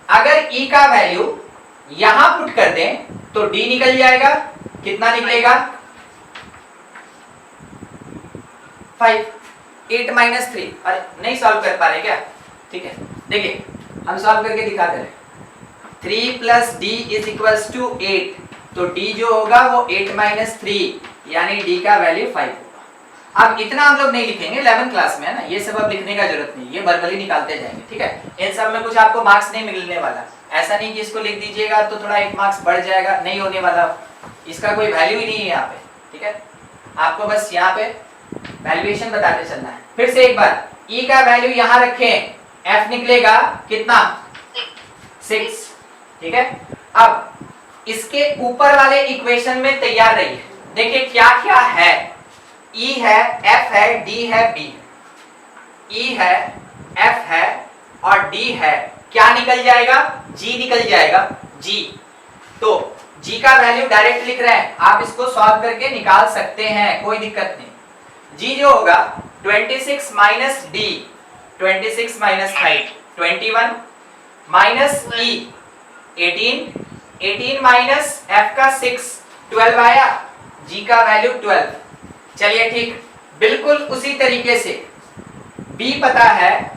अगर E का वैल्यू यहां पुट कर दें तो D निकल जाएगा, कितना निकलेगा, 5, 8 माइनस 3। अरे नहीं सॉल्व कर पा रहे क्या, ठीक है, देखिए हम सॉल्व करके दिखाते हैं। 3 plus D is equals to 8, तो d जो होगा वो 8 - 3 यानी d का वैल्यू 5 होगा। अब इतना हम लोग नहीं लिखेंगे, 11 क्लास में है ना, ये सब अब लिखने का जरूरत नहीं, ये वर्बली निकालते जाएंगे, ठीक है। इन सब में कुछ आपको मार्क्स नहीं मिलने वाला, ऐसा नहीं कि इसको लिख दीजिएगा तो थोड़ा 1 मार्क्स बढ़ जाएगा, नहीं होने वाला, इसका कोई वैल्यू ही नहीं है यहाँ पे, ठीक है। आपको बस यहाँ पे वैल्यूएशन बताते चलना है। फिर से एक बार, e का वैल्यू यहाँ रखें, f निकलेगा कितना 6, ठीक है। अब इसके ऊपर वाले इक्वेशन में तैयार रहिए, देखिए क्या क्या है, e है, f है, d है, b है, e है, f है और d है, क्या निकल जाएगा, g निकल जाएगा, g। तो g का वैल्यू डायरेक्ट लिख रहे हैं, आप इसको सॉल्व करके निकाल सकते हैं, कोई दिक्कत नहीं। g जो होगा 26 - d, 26 - 5 21 minus e 18, 18 minus f का 6 12 आया, g का वैल्यू 12। चलिए ठीक, बिल्कुल उसी तरीके से b पता है,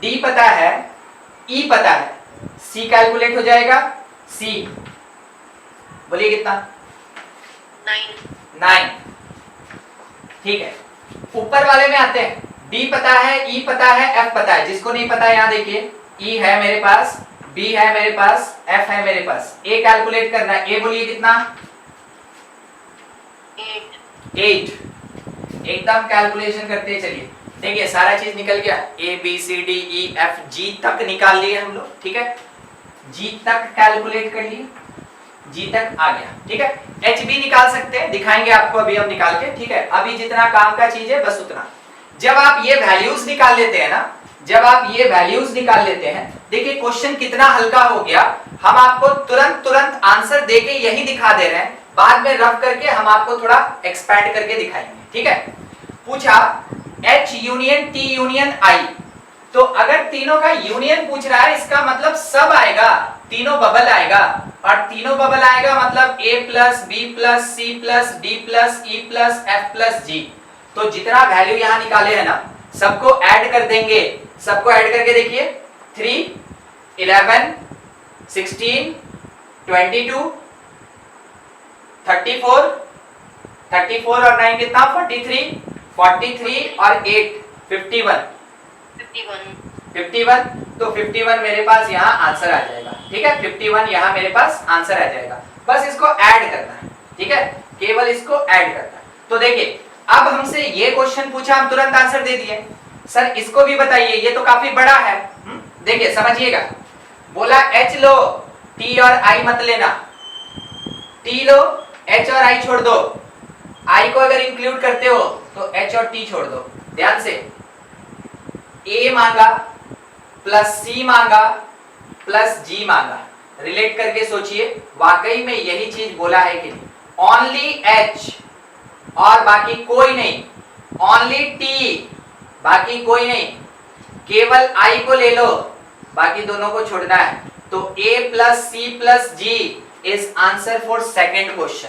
d पता है, e पता है, c कैलकुलेट हो जाएगा, c बोलिए कितना 9, ठीक है। ऊपर वाले में आते हैं, b पता है, e पता है, f पता है, जिसको नहीं पता है यहाँ देखिए, e है मेरे पास, b है मेरे पास, f है मेरे पास, a कैलकुलेट करना है, a बोलिए कितना 8, एकदम कैलकुलेशन करते चलिए, देखिए सारा चीज निकल गया, a b c d e f g तक निकाल लिए हम लोग, ठीक है, g तक कैलकुलेट कर लिए, g तक आ गया, ठीक है। h भी निकाल सकते हैं, दिखाएंगे आपको अभी हम निकाल के, ठीक है। अभी जितना काम का चीज है बस उतना। जब आप ये वैल्यूज निकाल लेते हैं ना, जब आप ये वैल्यूज निकाल लेते हैं, देखिए क्वेश्चन कितना हल्का हो गया, हम आपको तुरंत आंसर देके यही दिखा दे रहे हैं, बाद में रफ करके हम आपको थोड़ा एक्सपैंड करके दिखाएंगे, ठीक है। पूछा H union T union I, तो अगर तीनों का यूनियन पूछ रहा है, इसका मतलब सब आएगा, तीनों बबल आएगा, और तीनों बबल आएगा मतलब a plus b plus c plus d plus e plus f plus g। तो जितना वैल्यू यहाँ निकाले है ना, सबको ऐड कर देंगे, सबको ऐड करके देखिए 3 11 16 22 34 और 9 कितना 43 43 और 8 51 तो 51 मेरे पास यहाँ आंसर आ जाएगा, ठीक है। 51 यहाँ मेरे पास आंसर आ जाएगा, बस इसको ऐड करना है, ठीक है, केवल इसको ऐड करना है। तो देखिए अब हमसे ये क्वेश्चन पूछा, हम तुरंत आंसर दे दिए, सर इसको भी बताइए, ये तो काफी बड़ा है, देखिए समझिएगा, बोला h लो t और i मत लेना, t लो h और i छोड़ दो, i को अगर इंक्लूड करते हो तो h और t छोड़ दो, ध्यान से a मांगा प्लस c मांगा प्लस g मांगा, रिलेट करके सोचिए वाकई में यही चीज बोला है कि नहीं, ओनली h और बाकी कोई नहीं, ओनली t बाकी कोई नहीं, केवल i को ले लो, बाकी दोनों को छोड़ना है। तो a plus c plus g is answer for second question.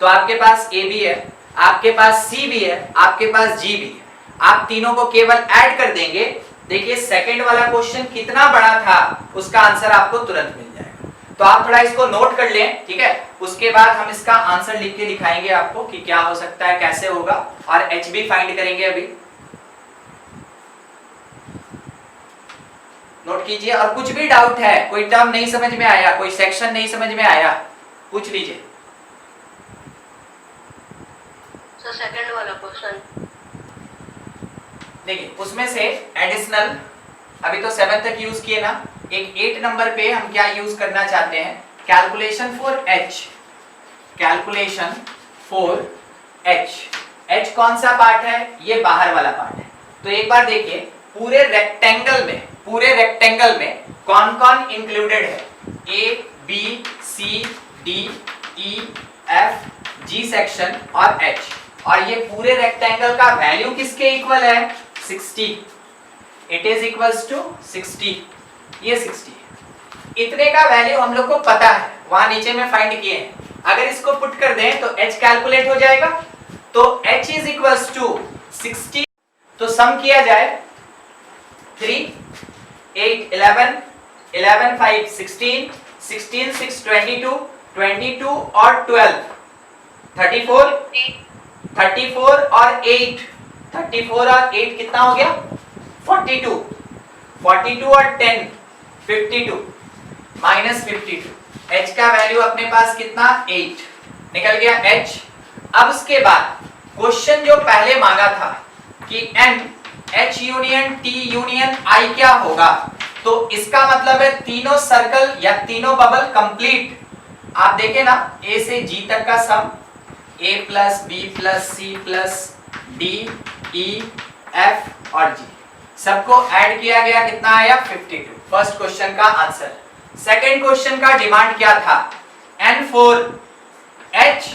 तो आपके पास a भी है, आपके पास c भी है, आपके पास g भी है, आप तीनों को केवल ऐड कर देंगे, देखिए सेकंड वाला क्वेश्चन कितना बड़ा था, उसका आंसर आपको तुरंत मिल जाएगा। तो आप थोड़ा इसको नोट कर लें, ठीक है, उसके बाद हम इसका आंसर लिख के दिखाएंगे आपको कि क्या हो सकता है, कैसे होगा, और h भी फाइंड करेंगे अभी। नोट कीजिए, और कुछ भी डाउट है, कोई टर्म नहीं समझ में आया, कोई सेक्शन नहीं समझ में आया, पूछ लीजिए। सर सेकंड वाला क्वेश्चन देखिए उसमें से एडिशनल, अभी तो 7 तक यूज किए ना, एक 8 नंबर पे हम क्या यूज करना चाहते हैं, calculation for h, calculation for h। h कौन सा पार्ट है, ये बाहर वाला पार्ट है। तो एक बार देखिए पूरे रेक्टेंगल में कौन कौन इंक्लूडेड है, a b c d e f g section और h, और ये पूरे रेक्टेंगल का वैल्यू किसके इक्वल है 60, इट इज इक्वल्स टू 60, ये 60 है। इतने का वैल्यू हम लोग को पता है, वहां नीचे में फाइंड किए हैं, अगर इसको पुट कर दें तो h कैलकुलेट हो जाएगा, तो h इज इक्वल्स टू 60, तो सम किया जाए 3 8 11 11 5 16 16 6 22 22 और 12, 34, 34 और 8, 34 और 8 कितना हो गया? 42, 42 और 10, 52, माइनस 52। h का वैल्यू अपने पास कितना? 8 निकल गया h। अब उसके बाद क्वेश्चन जो पहले मांगा था कि n h union t union i क्या होगा, तो इसका मतलब है तीनों सर्कल या तीनों बबल कंप्लीट। आप देखें ना, a से g तक का सम a plus b plus c plus d e f और g सबको ऐड किया गया, कितना आया? 52। फर्स्ट क्वेश्चन का आंसर। सेकंड क्वेश्चन का डिमांड क्या था? n4 h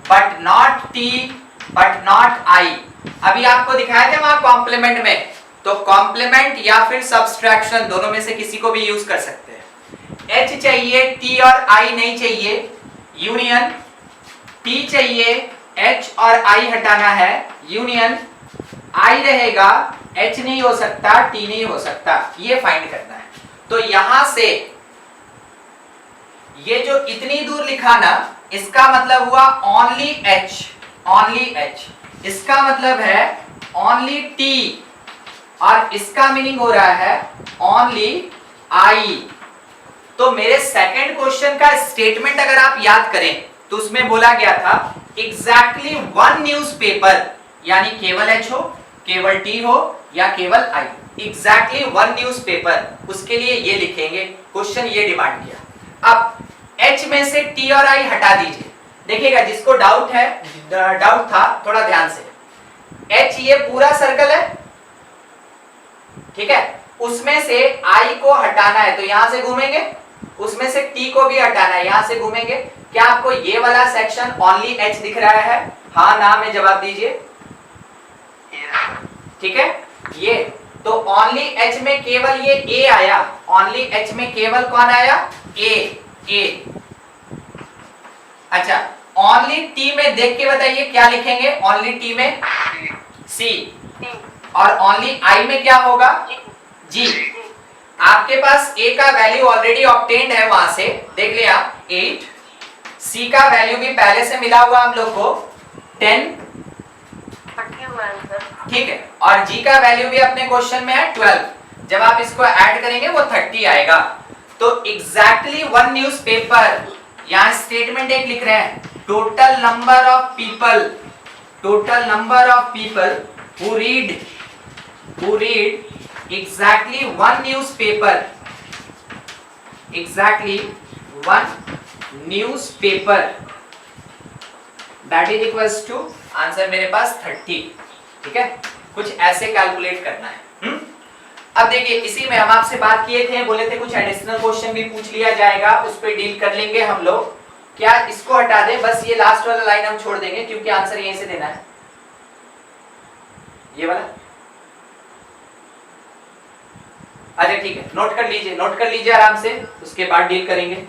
but not t but not i। अभी आपको दिखाया था वहां कॉम्प्लीमेंट में, तो कॉम्प्लीमेंट या फिर सब्सट्रैक्शन दोनों में से किसी को भी यूज कर सकते हैं। h चाहिए, t और i नहीं चाहिए, यूनियन t चाहिए, h और i हटाना है, यूनियन i रहेगा, h नहीं हो सकता, t नहीं हो सकता, ये फाइंड करना है। तो यहां से ये जो इतनी दूर लिखा ना, इसका मतलब हुआ ओनली h, ओनली h। इसका मतलब है ओनली t और इसका मीनिंग हो रहा है ओनली i। तो मेरे सेकंड क्वेश्चन का स्टेटमेंट अगर आप याद करें तो उसमें बोला गया था एग्जैक्टली वन न्यूज़पेपर, यानी केवल h हो, केवल t हो या केवल i, एग्जैक्टली वन न्यूज़पेपर, उसके लिए ये लिखेंगे। क्वेश्चन ये डिमांड किया। अब h में से t और i हटा दीजिए। देखिएगा जिसको डाउट है, डाउट था, थोड़ा ध्यान से, h ये पूरा सर्कल है, ठीक है, उसमें से i को हटाना है तो यहां से घूमेंगे, उसमें से t को भी हटाना है, यहां से घूमेंगे। क्या आपको ये वाला सेक्शन ओनली h दिख रहा है? हाँ ना में जवाब दीजिए। ठीक है, ये तो ओनली h में केवल ये a आया, ओनली h में केवल कौन आया? a। अच्छा, ओनली t में देख के बताइए क्या लिखेंगे? ओनली t में c और ओनली i में क्या होगा? g। आपके पास a का वैल्यू ऑलरेडी ऑब्टेन्ड है, वहां से देख लिया 8, c का वैल्यू भी पहले से मिला हुआ हम लोग को 10, ठीक है, और g का वैल्यू भी अपने क्वेश्चन में है 12। जब आप इसको ऐड करेंगे वो 30 आएगा। तो एग्जैक्टली वन न्यूज़पेपर, यहाँ स्टेटमेंट एक लिख रहे हैं, total number of people, total number of people who read exactly one newspaper, exactly one newspaper, that is equals to answer मेरे पास 30। ठीक है, कुछ ऐसे कैलकुलेट करना है। अब देखिए, इसी में हम आपसे बात किए थे, बोले थे कुछ एडिशनल क्वेश्चन भी पूछ लिया जाएगा, उस पर डील कर लेंगे हम लोग। क्या इसको हटा दें, बस ये लास्ट वाला लाइन हम छोड़ देंगे क्योंकि आंसर यहीं से देना है, ये वाला। अच्छा ठीक है, नोट कर लीजिए आराम से, उसके बाद डील करेंगे।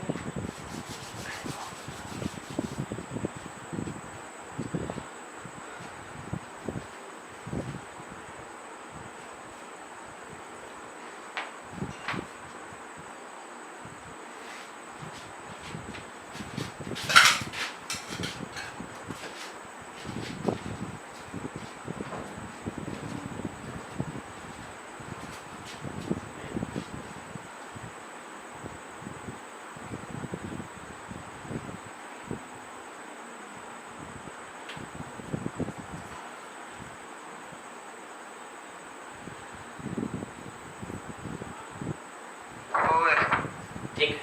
ठीक है,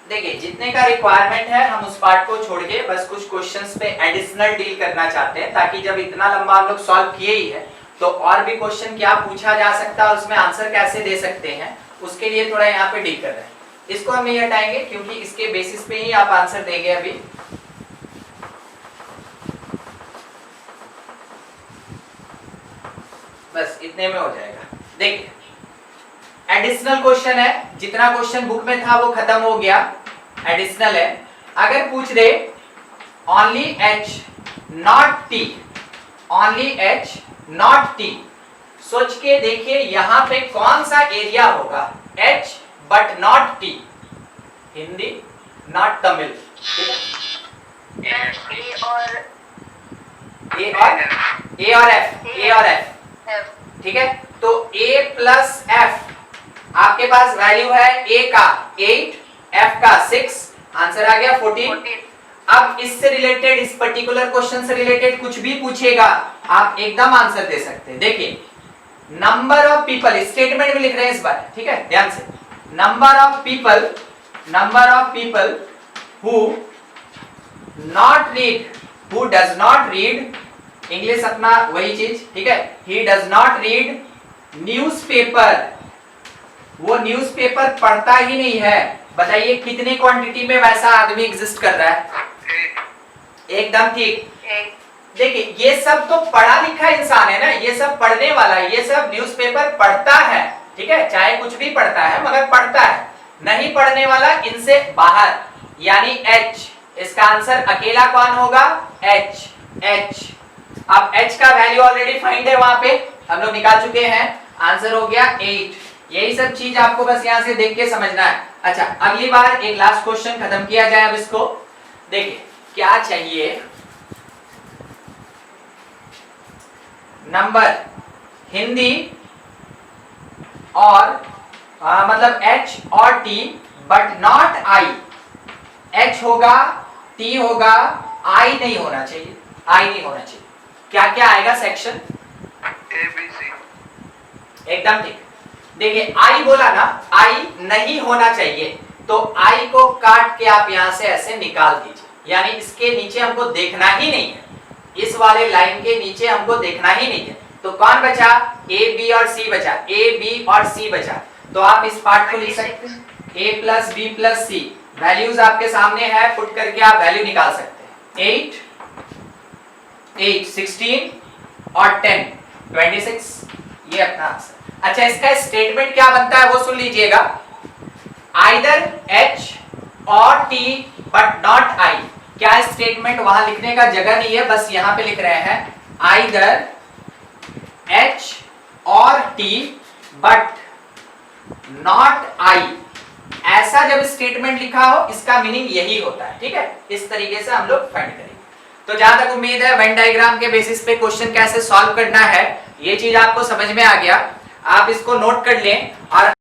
देखिए जितने का रिक्वायरमेंट है हम उस पार्ट को छोड़ के बस कुछ क्वेश्चंस पे एडिशनल डील करना चाहते हैं, ताकि जब इतना लंबा हम लोग सॉल्व किए ही है तो और भी क्वेश्चन क्या पूछा जा सकता है और उसमें आंसर कैसे दे सकते हैं, उसके लिए थोड़ा यहाँ पे डील कर रहे हैं। इसको हम नहीं हटाएंगे क्योंकि इसके बेसिस पे ही आप आंसर देंगे। अभी बस इतने में हो जाएगा। देखिए एडिशनल क्वेश्चन है, जितना क्वेश्चन बुक में था वो खत्म हो गया, एडिशनल है। अगर पूछ they only h not t, only h not t, सोच के देखिए यहाँ पे कौन सा एरिया होगा, h but not t। Hindi, not Tamil, ठीक है। ए और ए और एफ, ठीक है। तो a प्लस एफ आपके पास वैल्यू है a का 8, f का 6, आंसर आ गया 14। अब इससे रिलेटेड, इस पर्टिकुलर क्वेश्चन से रिलेटेड कुछ भी पूछेगा आप एकदम आंसर दे सकते हैं। देखिए, नंबर ऑफ पीपल, स्टेटमेंट में लिख रहे हैं इस बार, ठीक है, ध्यान से। Number of people who not read, who does not read, English अपना वही चीज, ठीक है, he does not read newspaper, वो न्यूज़पेपर पढ़ता ही नहीं है। बताइए कितनी क्वांटिटी में वैसा आदमी एग्जिस्ट कर रहा है? एकदम ठीक। देखिए, ये सब तो पढ़ा लिखा इंसान है ना, ये सब पढ़ने वाला है, ये सब न्यूज़पेपर पढ़ता है, ठीक है, चाहे कुछ भी पढ़ता है मगर पढ़ता है। नहीं पढ़ने वाला इनसे बाहर, यानी H। इसका आंसर अकेला कौन होगा? H। अब H का वैल्यू ऑलरेडी फाइंड है, वहां पे हम लोग निकाल चुके हैं, आंसर हो गया 8। यही सब चीज आपको बस यहां से देख के समझना है। अच्छा, अगली बार एक लास्ट क्वेश्चन खत्म किया जाए। अब इसको देखिए, क्या चाहिए, नंबर हिंदी और मतलब H और T but not I। H होगा, T होगा, I नहीं होना चाहिए, I नहीं होना चाहिए। क्या क्या आएगा सेक्शन? ABC। एकदम ठीक। देखिए, I बोला ना, I नहीं होना चाहिए, तो I को काट के आप यहां से ऐसे निकाल दीजिए, यानी इसके नीचे हमको देखना ही नहीं है, इस वाले लाइन के नीचे हमको देखना ही नहीं है। तो कौन बचा? A, B और C बचा, A, B और C बचा। तो आप इस पार्ट को लिख सकते हैं, A plus B plus C, values आपके सामने है, पुट करके आप वैल्यू निकाल सकते हैं। 8, 16 और 10, 26, ये अपना आंसर। अच्छा, इसका स्टेटमेंट क्या बनता है वो सुन लीजिएगा, आइदर H और T बट नॉट I। क्या स्टेटमेंट वहां लिखने का जगह नहीं है, बस यहां पे लिख रहे हैं आइदर H और T बट नॉट I। ऐसा जब स्टेटमेंट लिखा हो, इसका मीनिंग यही होता है, ठीक है। इस तरीके से हम लोग फाइंड करेंगे। तो जहां तक उम्मीद है वेन डायग्राम के बेसिस पे क्वेश्चन कैसे सॉल्व करना है, ये चीज आपको समझ में आ गया। आप इसको नोट कर लें और